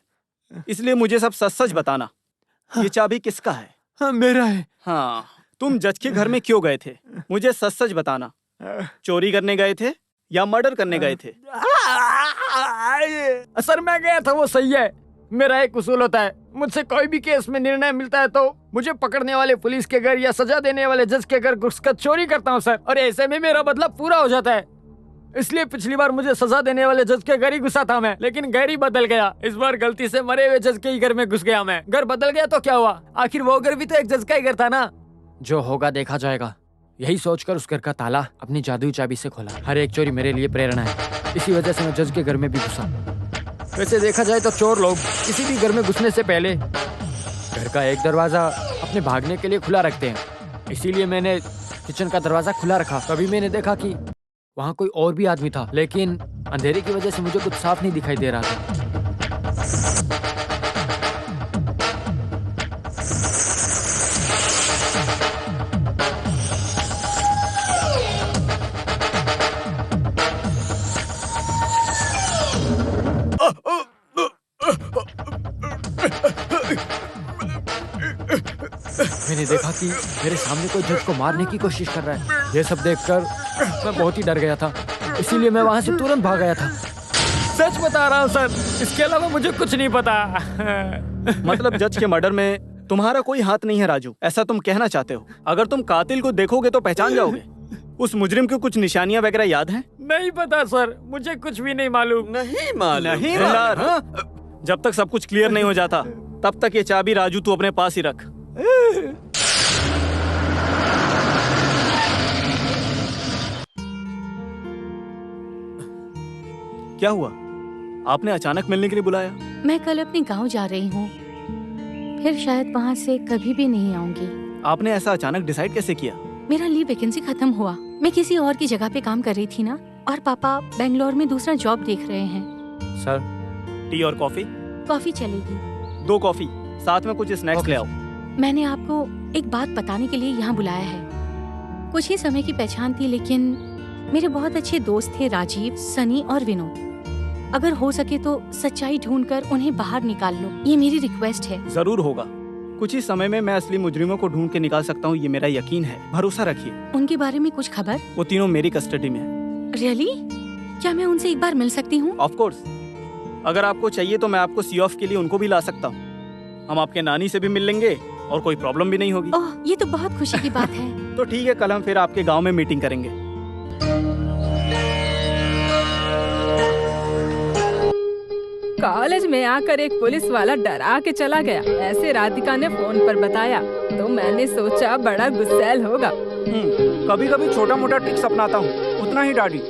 इसलिए मुझे सब सच सच बताना। ये चाबी किसका है? हाँ, मेरा है। हाँ, तुम जज के घर में क्यों गए थे? मुझे सच सच बताना। चोरी करने गए थे या मर्डर करने गए थे? सर, मैं गया था वो सही है। मेरा एक उसूल होता है, मुझसे कोई भी केस में निर्णय मिलता है तो मुझे पकड़ने वाले पुलिस के घर या सजा देने वाले जज के घर घुसकर चोरी करता हूँ सर, और ऐसे में मेरा बदला पूरा हो जाता है। इसलिए पिछली बार मुझे सजा देने वाले जज के घर ही घुसा था मैं, लेकिन घर ही बदल गया। इस बार गलती से मरे हुए जज के ही घर में घुस गया मैं। घर बदल गया तो क्या हुआ, आखिर वो घर भी तो एक जज का ही घर था ना। जो होगा देखा जाएगा, यही सोचकर उस घर का ताला अपनी जादुई चाबी से खोला। हर एक चोरी मेरे लिए प्रेरणा है, इसी वजह से मैं जज के घर में भी घुसा। वैसे देखा जाए तो चोर लोग किसी भी घर में घुसने से पहले घर का एक दरवाजा अपने भागने के लिए खुला रखते हैं। इसीलिए मैंने किचन का दरवाजा खुला रखा। तभी मैंने देखा कि वहाँ कोई और भी आदमी था, लेकिन अंधेरे की वजह से मुझे कुछ साफ नहीं दिखाई दे रहा था। मैंने मैंने देखा कि मेरे सामने कोई जज को मारने की कोशिश कर रहा है। ये सब देखकर मैं बहुत ही डर गया था, इसीलिए मैं वहां से तुरंत भाग गया था। सच बता रहा हूँ सर, इसके अलावा मुझे कुछ नहीं पता। मतलब जज के मर्डर में तुम्हारा कोई हाथ नहीं है राजू, ऐसा तुम कहना चाहते हो? अगर तुम कातिल को देखोगे तो पहचान जाओगे। उस मुजरिम की कुछ निशानियां वगैरह याद हैं? नहीं पता सर, मुझे कुछ भी नहीं मालूम। नहीं मालूम। नहीं यार, जब तक सब कुछ क्लियर नहीं हो जाता तब तक ये चाबी राजू तू अपने पास ही रख। क्या हुआ? आपने अचानक मिलने के लिए बुलाया? मैं कल अपने गांव जा रही हूँ, फिर शायद वहाँ से कभी भी नहीं आऊंगी। आपने ऐसा अचानक डिसाइड कैसे किया? मेरा लीव वैकेंसी खत्म हुआ, मैं किसी और की जगह पे काम कर रही थी ना, और पापा बेंगलोर में दूसरा जॉब देख रहे हैं। सर, टी और कॉफी? कॉफी चलेगी। 2 कॉफी, साथ में कुछ स्नैक्स ले आओ। मैंने आपको एक बात बताने के लिए यहाँ बुलाया है। कुछ ही समय की पहचान थी, लेकिन मेरे बहुत अच्छे दोस्त थे राजीव, सनी और विनोद। अगर हो सके तो सच्चाई ढूंढकर उन्हें बाहर निकाल लो, ये मेरी रिक्वेस्ट है। जरूर होगा, कुछ ही समय में मैं असली मुजरिमों को ढूंढ के निकाल सकता हूँ, ये मेरा यकीन है। भरोसा रखिए। उनके बारे में कुछ खबर? वो तीनों मेरी कस्टडी में है। रियली? क्या मैं उनसे एक बार मिल सकती हूँ? ऑफ कोर्स, अगर आपको चाहिए तो मैं आपको सी ऑफ के लिए उनको भी ला सकता हूँ। हम आपके नानी से भी मिल लेंगे और कोई प्रॉब्लम भी नहीं होगी। ओह, ये तो बहुत खुशी की बात है। तो ठीक है, कल हम फिर आपके गांव में मीटिंग करेंगे। कॉलेज में आकर एक पुलिस वाला डरा के चला गया, ऐसे राधिका ने फोन पर बताया, तो मैंने सोचा बड़ा गुस्सैल होगा। कभी कभी छोटा मोटा ट्रिक्स अपनाता हूँ, उतना ही डाडी।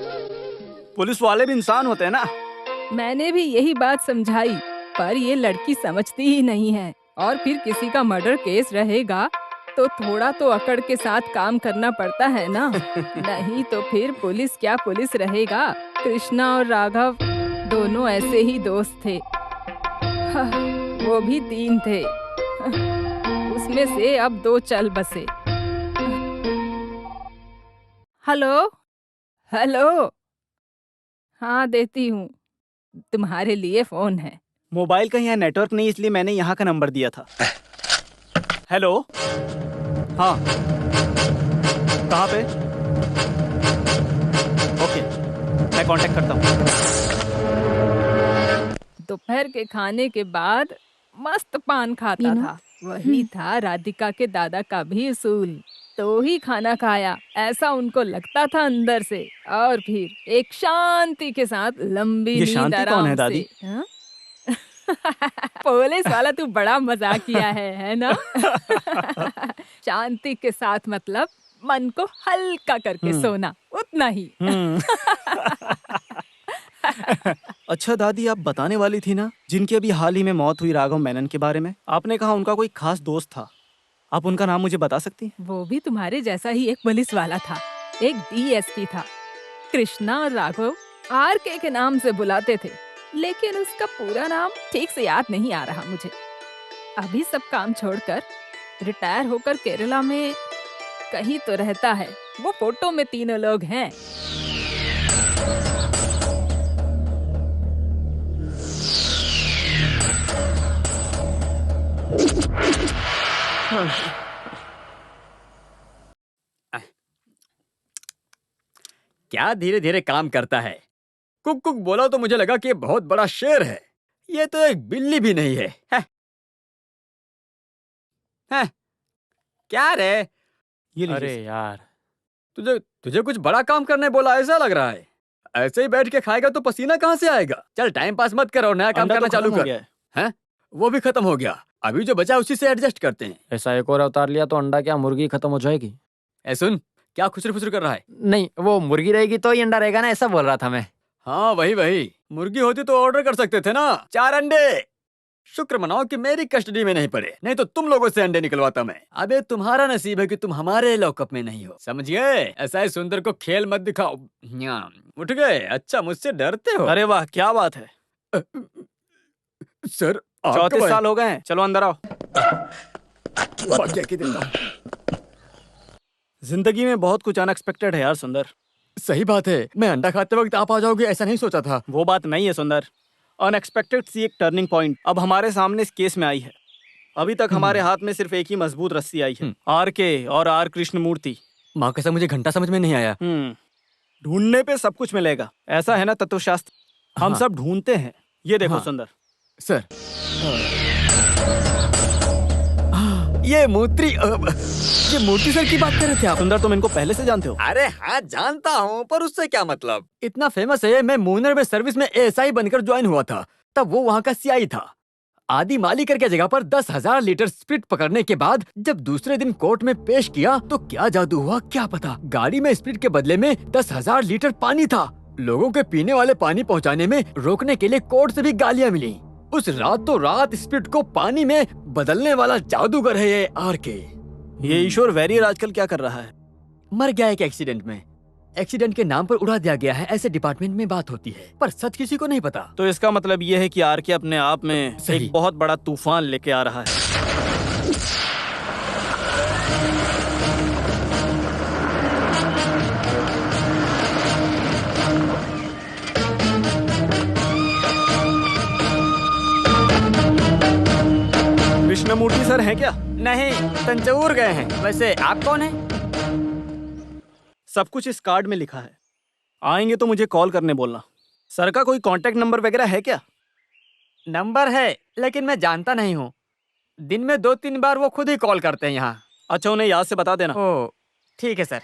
पुलिस वाले भी इंसान होते हैं ना। मैंने भी यही बात समझाई, पर ये लड़की समझती ही नहीं है। और फिर किसी का मर्डर केस रहेगा तो थोड़ा तो अकड़ के साथ काम करना पड़ता है ना। नहीं तो फिर पुलिस क्या पुलिस रहेगा। कृष्णा और राघव दोनों ऐसे ही दोस्त थे। वो भी 3 थे, उसमें से अब 2 चल बसे। हेलो हेलो, हाँ देती हूँ, तुम्हारे लिए फोन है। मोबाइल का यहाँ नेटवर्क नहीं, इसलिए मैंने यहाँ का नंबर दिया था। हेलो, हाँ, कहाँ पे? ओके, मैं कांटेक्ट करता हूँ। दोपहर के खाने के बाद मस्त पान खाता था। वही था राधिका के दादा का भी उसूल। तो ही खाना खाया, ऐसा उनको लगता था अंदर से। और फिर एक शांति के साथ लंबी ये नींद शांति आराम कौन है से। दादी? हाँ? पुलिस वाला तू बड़ा मजाक किया है ना? शांति के साथ मतलब मन को हल्का करके सोना, उतना ही। अच्छा दादी, आप बताने वाली थी ना जिनकी अभी हाल ही में मौत हुई, राघव मेनन के बारे में। आपने कहा उनका कोई खास दोस्त था, आप उनका नाम मुझे बता सकती हैं? वो भी तुम्हारे जैसा ही एक पुलिस वाला था, एक डीएसपी था। कृष्णा और राघव आरके के नाम से बुलाते थे, लेकिन उसका पूरा नाम ठीक से याद नहीं आ रहा मुझे। अभी सब काम छोड़कर रिटायर होकर केरला में कहीं तो रहता है। वो फोटो में तीनों लोग हैं। क्या धीरे धीरे काम करता है। कुक कुक बोला तो मुझे लगा कि ये बहुत बड़ा शेर है, ये तो एक बिल्ली भी नहीं है। है? क्या रे? ये लीजिए। अरे यार, तुझे तुझे कुछ बड़ा काम करने बोला ऐसा लग रहा है। ऐसे ही बैठ के खाएगा तो पसीना कहाँ से आएगा? चल टाइम पास मत कर और नया काम अंडा करना तो चालू खत्म हो कर। गया है। हैं? वो भी खत्म हो गया, अभी जो बचा उसी से एडजस्ट करते हैं। ऐसा एक और अवतार लिया तो अंडा क्या मुर्गी खत्म हो जाएगी? ए सुन, क्या खुसर फुसर कर रहा है? नहीं, वो मुर्गी रहेगी तो ही अंडा रहेगा ना, ऐसा बोल रहा था मैं। हाँ वही मुर्गी होती तो ऑर्डर कर सकते थे ना, 4 अंडे। शुक्र मनाओ कि मेरी कस्टडी में नहीं पड़े, नहीं तो तुम लोगों से अंडे निकलवाता मैं। अबे तुम्हारा नसीब है कि तुम हमारे लॉकअप में नहीं हो, समझ गए? ऐसा ही सुंदर को खेल मत दिखाओ। उठ गए? अच्छा, मुझसे डरते हो? अरे वाह, क्या बात है। सर 34 साल हो गए हैं, चलो अंदर आओ। जिंदगी में बहुत कुछ अनएक्सपेक्टेड है यार सुंदर। सही बात है, मैं अंडा खाते वक्त आप आ जाओगे ऐसा नहीं सोचा था। वो बात नहीं है सुंदर, अनएक्सपेक्टेड सी एक टर्निंग पॉइंट अब हमारे सामने इस केस में आई है। अभी तक हमारे हाथ में सिर्फ एक ही मजबूत रस्सी आई है, आर.के. और आर. कृष्णमूर्ति। माँ कसम मुझे घंटा समझ में नहीं आया। ढूंढने पे सब कुछ मिलेगा, ऐसा है ना तत्वशास्त्र। हम सब ढूंढते हैं। ये देखो सुंदर सर, ये मूर्ति सर की बात कर रहे थे आप? सुंदर, तुम इनको पहले से जानते हो? अरे हाँ जानता हूँ, पर उससे क्या मतलब? इतना फेमस है, मैं मूनर में सर्विस में एएसआई बनकर ज्वाइन हुआ था, तब वो वहाँ का सीआई था। आदि मालिकर के जगह पर 10,000 लीटर स्पिरिट पकड़ने के बाद जब दूसरे दिन कोर्ट में पेश किया तो क्या जादू हुआ क्या पता। गाड़ी में स्पिरिट के बदले में 10,000 लीटर पानी था। लोगों के पीने वाले पानी पहुँचाने में रोकने के लिए कोर्ट से भी गालियाँ मिली। उस रातों रात स्पिरिट को पानी में बदलने वाला जादूगर है ये आर.के. ये ईश्वर वैरियर आजकल क्या कर रहा है? मर गया एक एक्सीडेंट में। एक्सीडेंट के नाम पर उड़ा दिया गया है, ऐसे डिपार्टमेंट में बात होती है, पर सच किसी को नहीं पता। तो इसका मतलब ये है कि आर.के. अपने आप में सही। एक बहुत बड़ा तूफान लेके आ रहा है। कृष्णमूर्ति सर हैं क्या? नहीं, तंजौर गए हैं। वैसे आप कौन हैं? सब कुछ इस कार्ड में लिखा है। आएंगे तो मुझे कॉल करने बोलना। सर का कोई कांटेक्ट नंबर वगैरह है क्या? नंबर है, लेकिन मैं जानता नहीं हूँ। दिन में 2-3 बार वो खुद ही कॉल करते हैं यहाँ। अच्छा, उन्हें याद से बता देना। ओह ठीक है सर।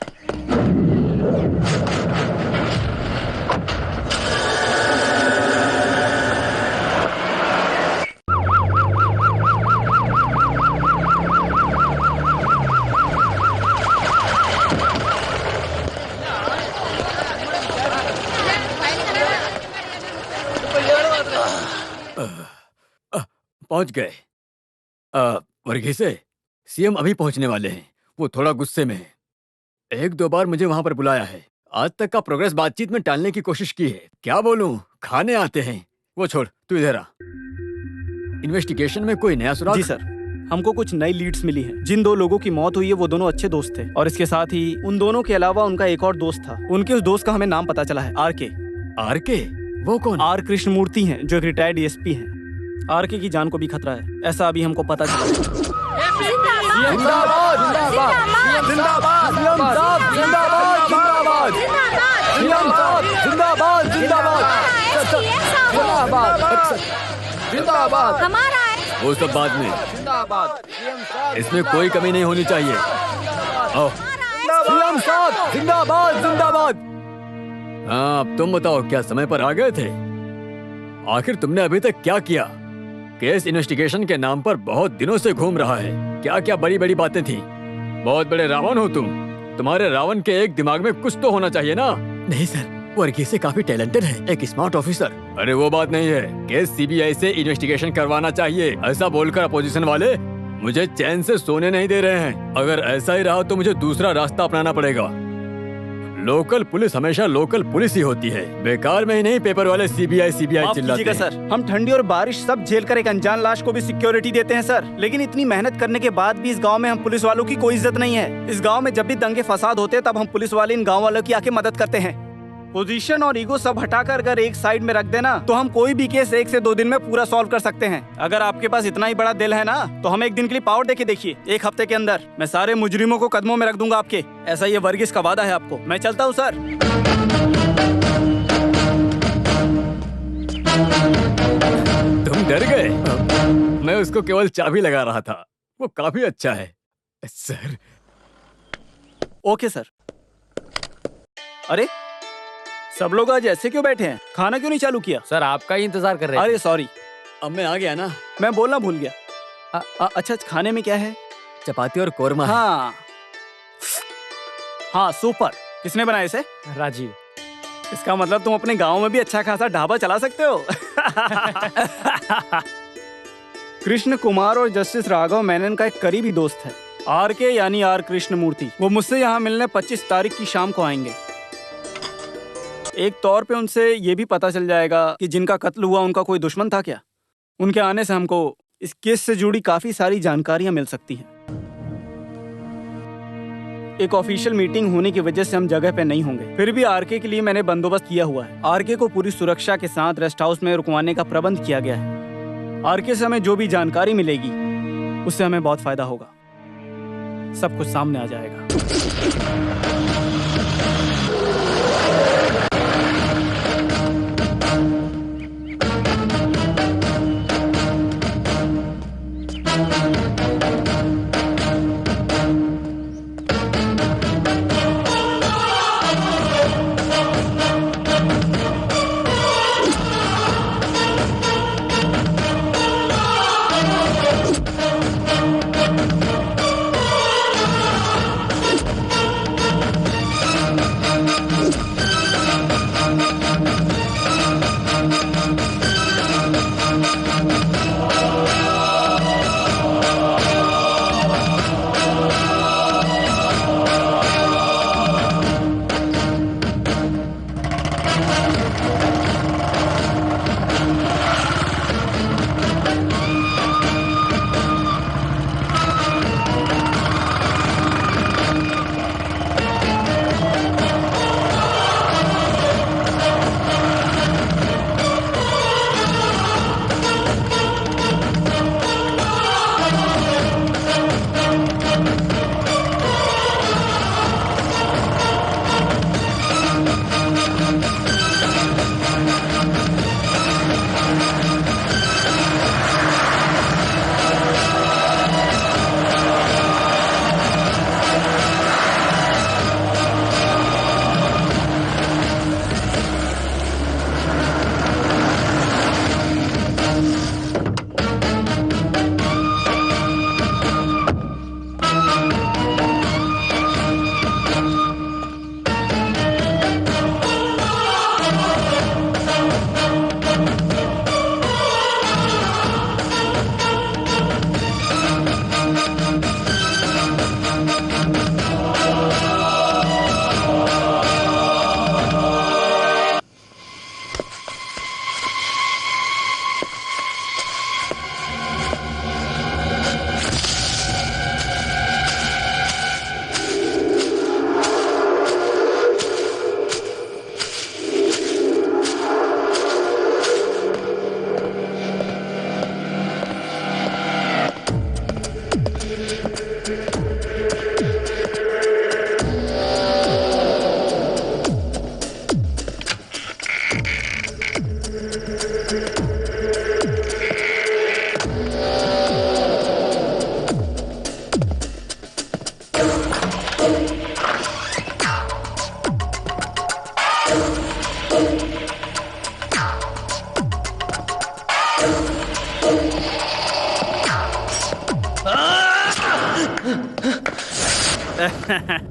पहुंच गए। वर्गीसे, सीएम अभी पहुंचने वाले हैं। वो थोड़ा गुस्से में है। 1-2 बार मुझे वहां पर बुलाया है। आज तक का प्रोग्रेस बातचीत में टालने की कोशिश की है। क्या बोलूं, खाने आते हैं। वो छोड़, तू इधर आ। इन्वेस्टिगेशन में कोई नया सुराग? जी सर, हमको कुछ नई लीड्स मिली हैं। जिन 2 लोगों की मौत हुई है वो दोनों अच्छे दोस्त थे, और इसके साथ ही उन दोनों के अलावा उनका एक और दोस्त था। उनके उस दोस्त का हमें नाम पता चला है, आर.के. आर.के.? वो कौन? आर. कृष्णमूर्ति हैं, जो एक रिटायर्ड डीएसपी हैं। आर.के. की जान को भी खतरा है, ऐसा अभी हमको पता चला। जिंदाबाद जिंदाबाद जिंदाबाद जिंदाबाद जिंदाबाद। हमारा है। वो सब बाद में, जिंदाबाद। इसमें कोई कमी नहीं होनी चाहिए। आओ। सीएम साहब जिंदाबाद जिंदाबाद। हाँ, अब तुम बताओ, क्या समय पर आ गए थे? आखिर तुमने अभी तक क्या किया? केस इन्वेस्टिगेशन के नाम पर बहुत दिनों से घूम रहा है। क्या क्या बड़ी बड़ी बातें थी। बहुत बड़े रावण हो तुम। तुम्हारे रावण के एक दिमाग में कुछ तो होना चाहिए ना? नहीं सर, वर्गीसे काफी टैलेंटेड है, एक स्मार्ट ऑफिसर। अरे वो बात नहीं है, केस सीबीआई से इन्वेस्टिगेशन करवाना चाहिए, ऐसा बोलकर अपोजिशन वाले मुझे चैन से सोने नहीं दे रहे हैं। अगर ऐसा ही रहा तो मुझे दूसरा रास्ता अपनाना पड़ेगा। लोकल पुलिस हमेशा लोकल पुलिस ही होती है। बेकार में ही नहीं पेपर वाले सीबीआई चिल्लाते हैं। सर, हम ठंडी और बारिश सब झेल कर एक अनजान लाश को भी सिक्योरिटी देते हैं सर। लेकिन इतनी मेहनत करने के बाद भी इस गांव में हम पुलिस वालों की कोई इज्जत नहीं है। इस गांव में जब भी दंगे फसाद होते हैं तब हम पुलिस वाले इन गांव वालों की आके मदद करते हैं। पोजीशन और ईगो सब हटाकर अगर एक साइड में रख देना तो हम कोई भी केस 1 से 2 दिन में पूरा सॉल्व कर सकते हैं। अगर आपके पास इतना ही बड़ा दिल है ना तो हम एक दिन के लिए पावर देके देखिए। 1 हफ्ते के अंदर मैं सारे मुजरिमों को कदमों में रख दूंगा आपके। ऐसा ये वर्गीस का वादा है आपको। मैं चलता हूँ सर। तुम डर गए? मैं उसको केवल चाबी लगा रहा था। वो काफी अच्छा है सर। Okay sir. अरे सब लोग आज ऐसे क्यों बैठे हैं? खाना क्यों नहीं चालू किया? सर आपका ही इंतजार कर रहे हैं। अरे सॉरी, अब मैं आ गया ना। मैं बोलना भूल गया। अच्छा, खाने में क्या है? चपाती और कोरमा है। हाँ सुपर। किसने बनाया इसे? राजीव। इसका मतलब तुम अपने गांव में भी अच्छा खासा ढाबा चला सकते हो। कृष्ण कुमार और जस्टिस राघव मेनन का एक करीबी दोस्त है, आर.के. यानी आर. कृष्णमूर्ति। वो मुझसे यहाँ मिलने 25 तारीख की शाम को आएंगे। एक तौर पे उनसे ये भी पता चल जाएगा कि जिनका कत्ल हुआ उनका कोई दुश्मन था क्या। उनके आने से हमको इस केस से जुड़ी काफी सारी जानकारियां मिल सकती हैं। एक ऑफिशियल मीटिंग होने की वजह से हम जगह पे नहीं होंगे, फिर भी आर.के. के लिए मैंने बंदोबस्त किया हुआ है। आर.के. को पूरी सुरक्षा के साथ रेस्ट हाउस में रुकवाने का प्रबंध किया गया है। आर.के. से हमें जो भी जानकारी मिलेगी उससे हमें बहुत फायदा होगा। सब कुछ सामने आ जाएगा।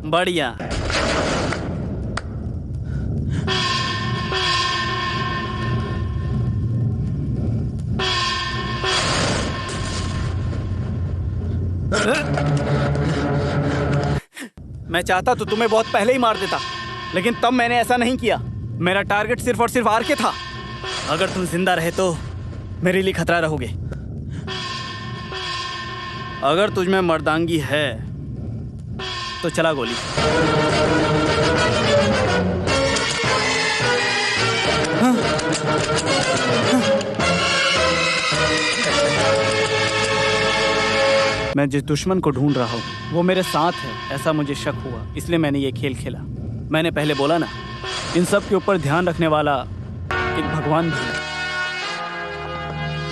बढ़िया। मैं चाहता तो तुम्हें बहुत पहले ही मार देता, लेकिन तब मैंने ऐसा नहीं किया। मेरा टारगेट सिर्फ और सिर्फ आरके था। अगर तुम जिंदा रहे तो मेरे लिए खतरा रहोगे। अगर तुझमें मर्दांगी है तो चला गोली। मैं जिस दुश्मन को ढूंढ रहा हूँ वो मेरे साथ है, ऐसा मुझे शक हुआ, इसलिए मैंने ये खेल खेला। मैंने पहले बोला ना, इन सब के ऊपर ध्यान रखने वाला एक भगवान भी है।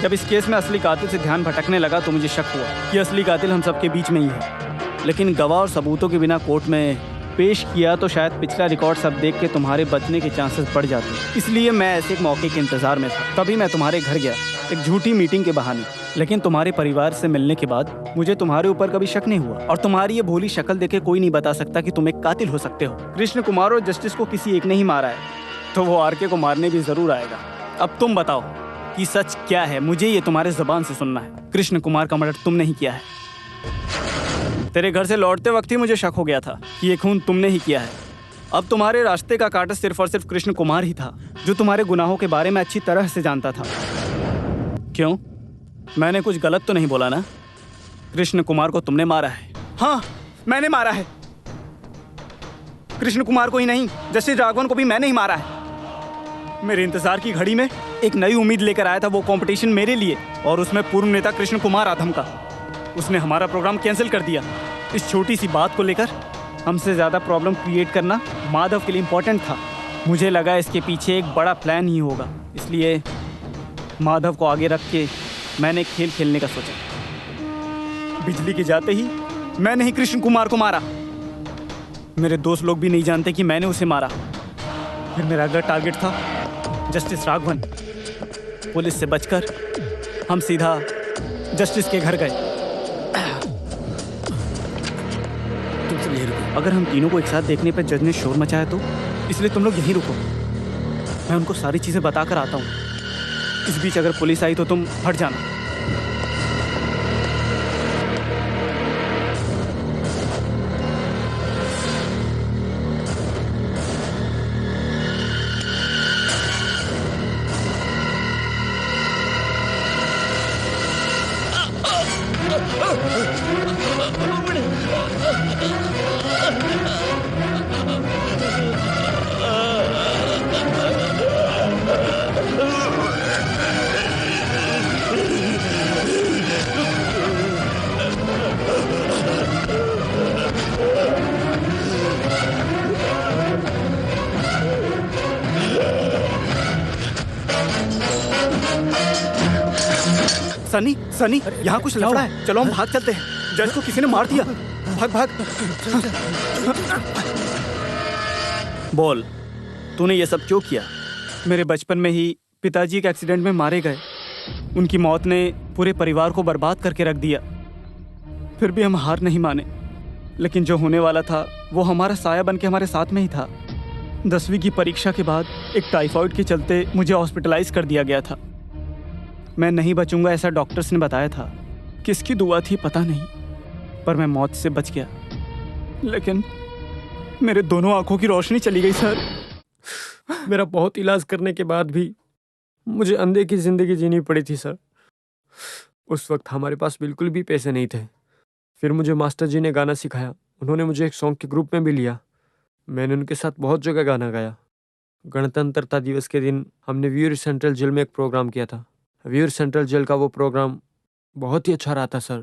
जब इस केस में असली कातिल से ध्यान भटकने लगा तो मुझे शक हुआ कि असली कातिल हम सबके बीच में ही है, लेकिन गवाह और सबूतों के बिना कोर्ट में पेश किया तो शायद पिछला रिकॉर्ड सब देख के तुम्हारे बचने के चांसेस बढ़ जाते। इसलिए मैं ऐसे एक मौके के इंतजार में था। तभी मैं तुम्हारे घर गया, एक झूठी मीटिंग के बहाने। लेकिन तुम्हारे परिवार से मिलने के बाद मुझे तुम्हारे ऊपर कभी शक नहीं हुआ, और तुम्हारी ये भोली शक्ल देखे कोई नहीं बता सकता कि तुम एक कातिल हो सकते हो। कृष्ण कुमार और जस्टिस को किसी एक ने ही मारा है, तो वो आरके को मारने भी जरूर आएगा। अब तुम बताओ कि सच क्या है, मुझे ये तुम्हारे जुबान से सुनना है। कृष्ण कुमार का मर्डर तुमने ही किया है। तेरे घर से लौटते वक्त ही मुझे शक हो गया था कि ये खून तुमने ही किया है। अब तुम्हारे रास्ते का काटा सिर्फ और सिर्फ कृष्ण कुमार ही था, जो तुम्हारे गुनाहों के बारे में अच्छी तरह से जानता था। क्यों, मैंने कुछ गलत तो नहीं बोला ना? कृष्ण कुमार को तुमने मारा है। हाँ, मैंने मारा है। कृष्ण कुमार को ही नहीं, जस्टिस राघवन को भी मैंने ही मारा है। मेरे इंतजार की घड़ी में एक नई उम्मीद लेकर आया था वो कंपटीशन मेरे लिए, और उसमें पूर्व नेता कृष्ण कुमार आधम का। उसने हमारा प्रोग्राम कैंसिल कर दिया। इस छोटी सी बात को लेकर हमसे ज़्यादा प्रॉब्लम क्रिएट करना माधव के लिए इम्पोर्टेंट था। मुझे लगा इसके पीछे एक बड़ा प्लान ही होगा, इसलिए माधव को आगे रख के मैंने खेल खेलने का सोचा। बिजली के जाते ही मैंने ही कृष्ण कुमार को मारा। मेरे दोस्त लोग भी नहीं जानते कि मैंने उसे मारा। फिर मेरा अगला टारगेट था जस्टिस राघवन। पुलिस से बचकर हम सीधा जस्टिस के घर गए। अगर हम तीनों को एक साथ देखने पर जज ने शोर मचाया तो इसलिए तुम लोग यहीं रुको, मैं उनको सारी चीजें बताकर आता हूँ। इस बीच अगर पुलिस आई तो तुम हट जाना। सनी, सनी, यहाँ कुछ लफड़ा है। चलो हम भाग चलते हैं। जज को किसी ने मार दिया। भाग भाग। बोल, तूने ये सब क्यों किया? मेरे बचपन में ही पिताजी एक एक्सीडेंट में मारे गए। उनकी मौत ने पूरे परिवार को बर्बाद करके रख दिया। फिर भी हम हार नहीं माने, लेकिन जो होने वाला था वो हमारा साया बन के हमारे साथ में ही था। 10वीं की परीक्षा के बाद एक टाइफाइड के चलते मुझे हॉस्पिटलाइज कर दिया गया था। मैं नहीं बचूंगा ऐसा डॉक्टर्स ने बताया था। किसकी दुआ थी पता नहीं, पर मैं मौत से बच गया। लेकिन मेरे दोनों आंखों की रोशनी चली गई सर। मेरा बहुत इलाज करने के बाद भी मुझे अंधे की जिंदगी जीनी पड़ी थी सर। उस वक्त हमारे पास बिल्कुल भी पैसे नहीं थे। फिर मुझे मास्टर जी ने गाना सिखाया। उन्होंने मुझे एक सॉन्ग के ग्रुप में भी लिया। मैंने उनके साथ बहुत जगह गाना गाया। गणतंत्रता दिवस के दिन हमने व्यूअर सेंट्रल जेल में एक प्रोग्राम किया था। व्यूअर सेंट्रल जेल का वो प्रोग्राम बहुत ही अच्छा रहा था सर।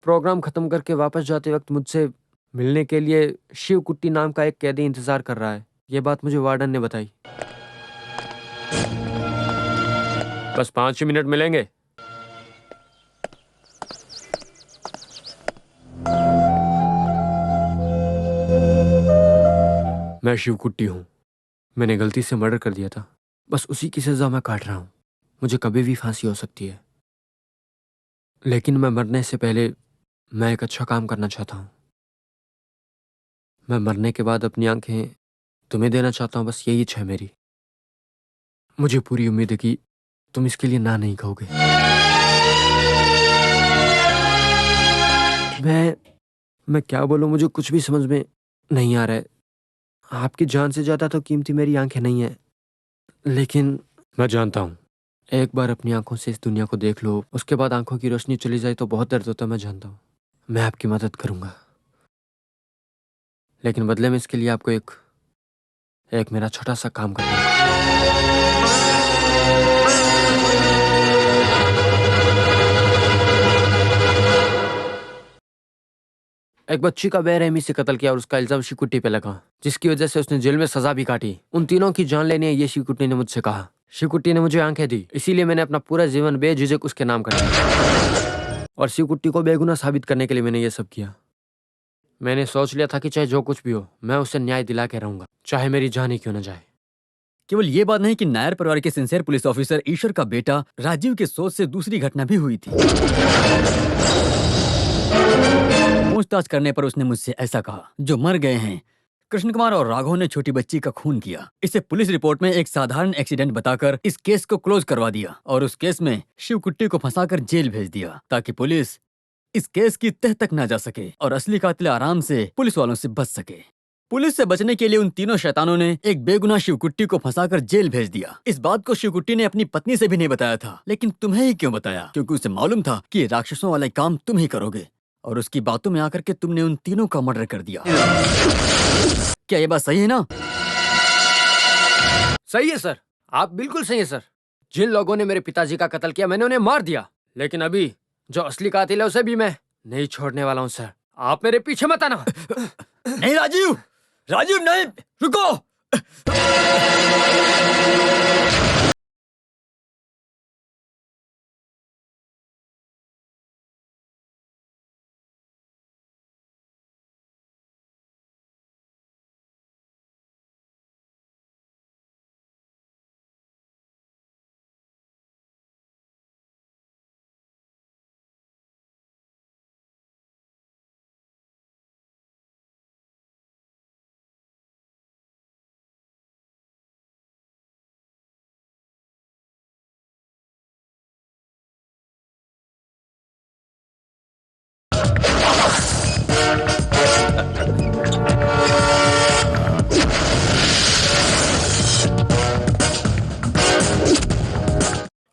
प्रोग्राम ख़त्म करके वापस जाते वक्त मुझसे मिलने के लिए शिव कुट्टी नाम का एक कैदी इंतज़ार कर रहा है। ये बात मुझे वार्डन ने बताई। बस 5 ही मिनट मिलेंगे। मैं शिव कुट्टी हूँ। मैंने गलती से मर्डर कर दिया था। बस उसी की सज़ा मैं काट रहा हूँ। मुझे कभी भी फांसी हो सकती है, लेकिन मैं मरने से पहले मैं एक अच्छा काम करना चाहता हूँ। मैं मरने के बाद अपनी आंखें तुम्हें देना चाहता हूँ। बस यही इच्छा है मेरी। मुझे पूरी उम्मीद है कि तुम इसके लिए ना नहीं कहोगे। मैं क्या बोलूँ, मुझे कुछ भी समझ में नहीं आ रहा है। आपकी जान से ज़्यादा तो कीमती मेरी आंखें नहीं है, लेकिन मैं जानता हूँ एक बार अपनी आंखों से इस दुनिया को देख लो, उसके बाद आंखों की रोशनी चली जाए तो बहुत दर्द होता है। मैं जानता हूँ। मैं आपकी मदद करूँगा, लेकिन बदले में इसके लिए आपको एक मेरा छोटा सा काम करना है। एक बच्ची का बेरहमी से कत्ल किया और उसका इल्जाम शिवकुट्टी पे लगा, जिसकी वजह से उसने जेल में सजा भी काटी। उन तीनों की जान लेनी है, ये शिवकुट्टी ने मुझसे कहा। शिवकुट्टी ने मुझे आंखें दी, इसीलिए मैंने अपना पूरा जीवन बेझिझक उसके नाम कर दिया। और शिवकुट्टी को बेगुनाह साबित करने के लिए मैंने ये सब किया। मैंने सोच लिया था कि चाहे जो कुछ भी हो, मैं उसे न्याय दिला के रहूंगा, चाहे मेरी जान ही क्यों न जाए। केवल ये बात नहीं कि नायर परिवार के सिंसियर पुलिस ऑफिसर ईश्वर का बेटा राजीव के सोच से दूसरी घटना भी हुई थी। पूछताछ करने पर उसने मुझसे ऐसा कहा, जो मर गए हैं कृष्ण कुमार और राघव ने छोटी बच्ची का खून किया। इसे पुलिस रिपोर्ट में एक साधारण एक्सीडेंट बताकर इस केस को क्लोज करवा दिया और उस केस में शिवकुट्टी को फंसाकर जेल भेज दिया, ताकि पुलिस इस केस की तह तक ना जा सके और असली कातिल आराम से पुलिस वालों से बच सके। पुलिस से बचने के लिए उन तीनों शैतानों ने एक बेगुनाह शिवकुट्टी को फंसाकर जेल भेज दिया। इस बात को शिवकुट्टी ने अपनी पत्नी से भी नहीं बताया था, लेकिन तुम्हें ही क्यों बताया? क्योंकि उसे मालूम था कि ये राक्षसों वाला काम तुम ही करोगे, और उसकी बातों में आकर के तुमने उन तीनों का मर्डर कर दिया। क्या ये बात सही है ना? सही है सर, आप बिल्कुल सही है सर। जिन लोगों ने मेरे पिताजी का कत्ल किया मैंने उन्हें मार दिया, लेकिन अभी जो असली कातिल है उसे भी मैं नहीं छोड़ने वाला हूँ सर। आप मेरे पीछे मत आना। नहीं राजीव, राजीव नहीं, रुको।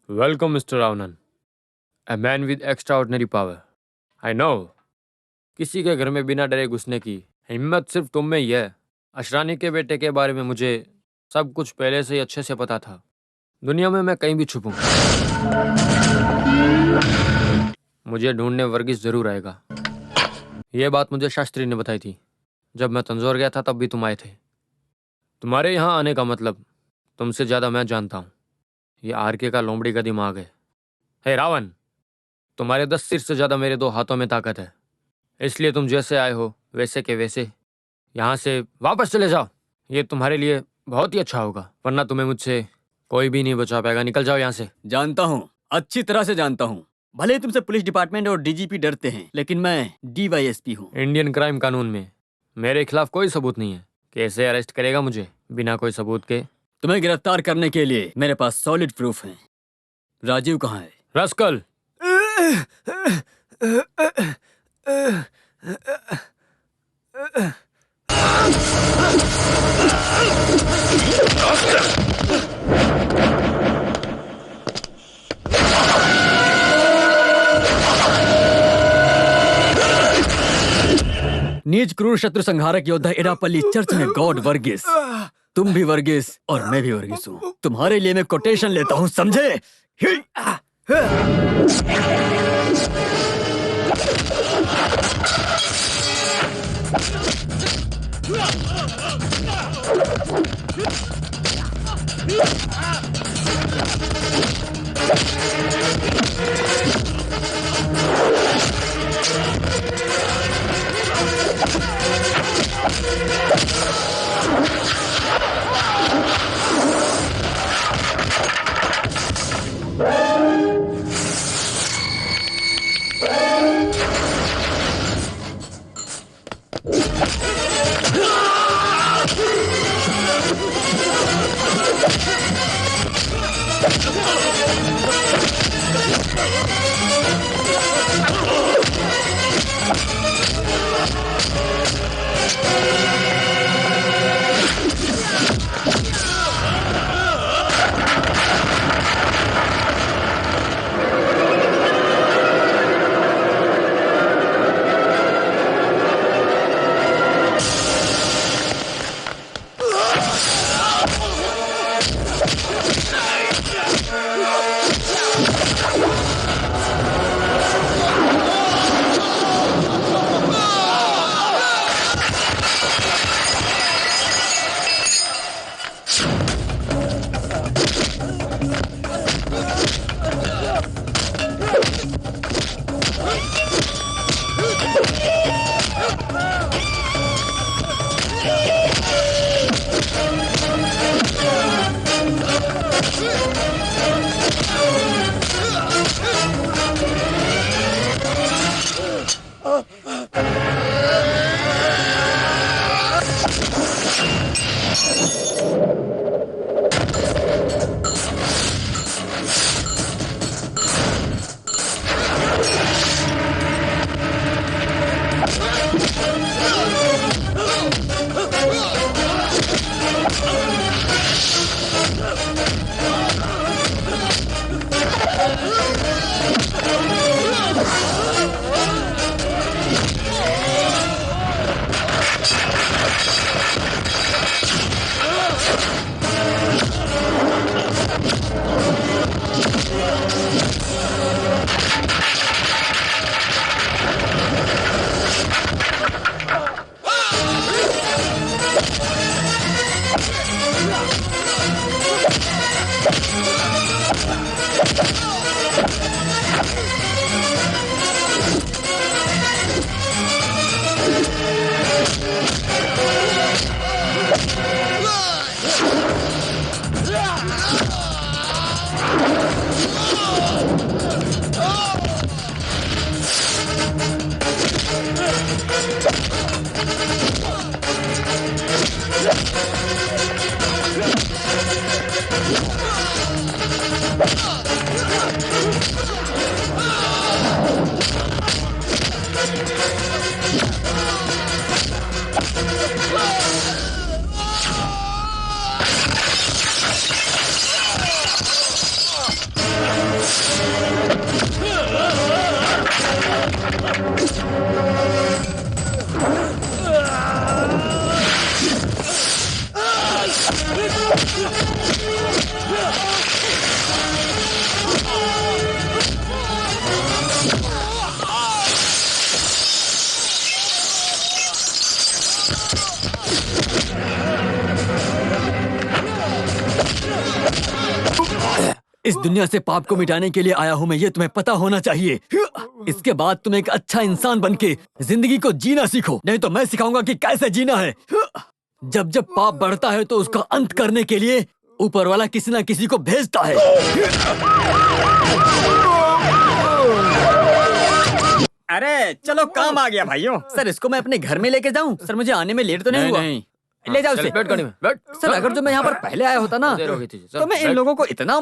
Welcome mister Ravanan, a man with extraordinary power. I know. किसी के घर में बिना डरे घुसने की हिम्मत सिर्फ तुम में ही है। अशरानी के बेटे के बारे में मुझे सब कुछ पहले से ही अच्छे से पता था। दुनिया में मैं कहीं भी छुपूं, मुझे ढूंढने वर्गीस जरूर आएगा। ये बात मुझे शास्त्री ने बताई थी। जब मैं तंजौर गया था तब भी तुम आए थे। तुम्हारे यहाँ आने का मतलब तुमसे ज़्यादा मैं जानता हूँ। ये आरके का लोमड़ी का दिमाग है। हे रावण, तुम्हारे 10 सिर से ज़्यादा मेरे 2 हाथों में ताकत है। इसलिए तुम जैसे आए हो वैसे के वैसे यहाँ से वापस चले जाओ। ये तुम्हारे लिए बहुत ही अच्छा होगा, वरना तुम्हें मुझसे कोई भी नहीं बचा पाएगा। निकल जाओ यहाँ से। जानता हूँ, अच्छी तरह से जानता हूँ। भले ही तुमसे पुलिस डिपार्टमेंट और डीजीपी डरते हैं, लेकिन मैं डीवाईएसपी हूँ। इंडियन क्राइम कानून में मेरे खिलाफ कोई सबूत नहीं है। कैसे अरेस्ट करेगा मुझे बिना कोई सबूत के? तुम्हें गिरफ्तार करने के लिए मेरे पास सॉलिड प्रूफ है। राजीव कहाँ है? रस्कल, नीच क्रूर शत्रु संहारक योद्धा एडापल्ली चर्च में गॉड वर्गीस। तुम भी वर्गीस और मैं भी वर्गीस हूँ। तुम्हारे लिए मैं कोटेशन लेता हूँ, समझे? इस दुनिया से पाप को मिटाने के लिए आया हूं मैं, ये तुम्हें पता होना चाहिए। इसके बाद तुम एक अच्छा इंसान बनके जिंदगी को जीना सीखो, नहीं तो मैं सिखाऊंगा कि कैसे जीना है। जब जब पाप बढ़ता है तो उसका अंत करने के लिए ऊपर वाला किसी ना किसी को भेजता है। अरे चलो काम आ गया भाइयों। सर इसको मैं अपने घर में लेके जाऊं? सर मुझे आने में लेट तो नहीं हुआ? नहीं। ले जाओ चल, उसे। बैठ गाड़ी में, बैठ। सर अगर जो मैं यहाँ पर पहले आया होता ना देर हो गई थी, चल, तो मैं इन बैठ। लोगों को इतना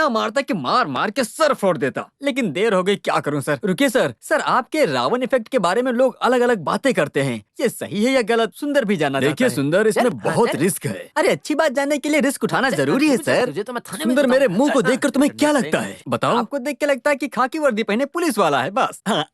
मारता कि मार मार के सर फोड़ देता, लेकिन देर हो गई, क्या करूं सर। रुकिए सर, सर आपके रावण इफेक्ट के बारे में लोग अलग अलग बातें करते हैं, ये सही है या गलत? सुंदर भी जानना चाहता है। देखिए सुंदर, इसमें बहुत रिस्क है। अरे अच्छी बात जानने के लिए रिस्क उठाना जरूरी है सर। तुझे तो मैं थाने में सुंदर, मेरे मुंह को चल, देखकर तुम्हें क्या चल, लगता है? बताओ। आपको देख के लगता है कि खाकी वर्दी पहने पुलिस वाला है, बस। हाँ।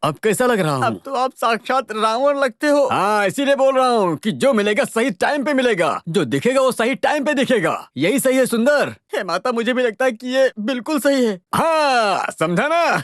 अब कैसा लग रहा हूँ? अब तो आप साक्षात रावण लगते हो। हाँ, इसीलिए बोल रहा हूँ कि जो मिलेगा सही टाइम पे मिलेगा, जो दिखेगा वो सही टाइम पे दिखेगा। यही सही है सुंदर। हे माता, मुझे भी लगता है कि ये बिल्कुल सही है। हाँ, समझा ना?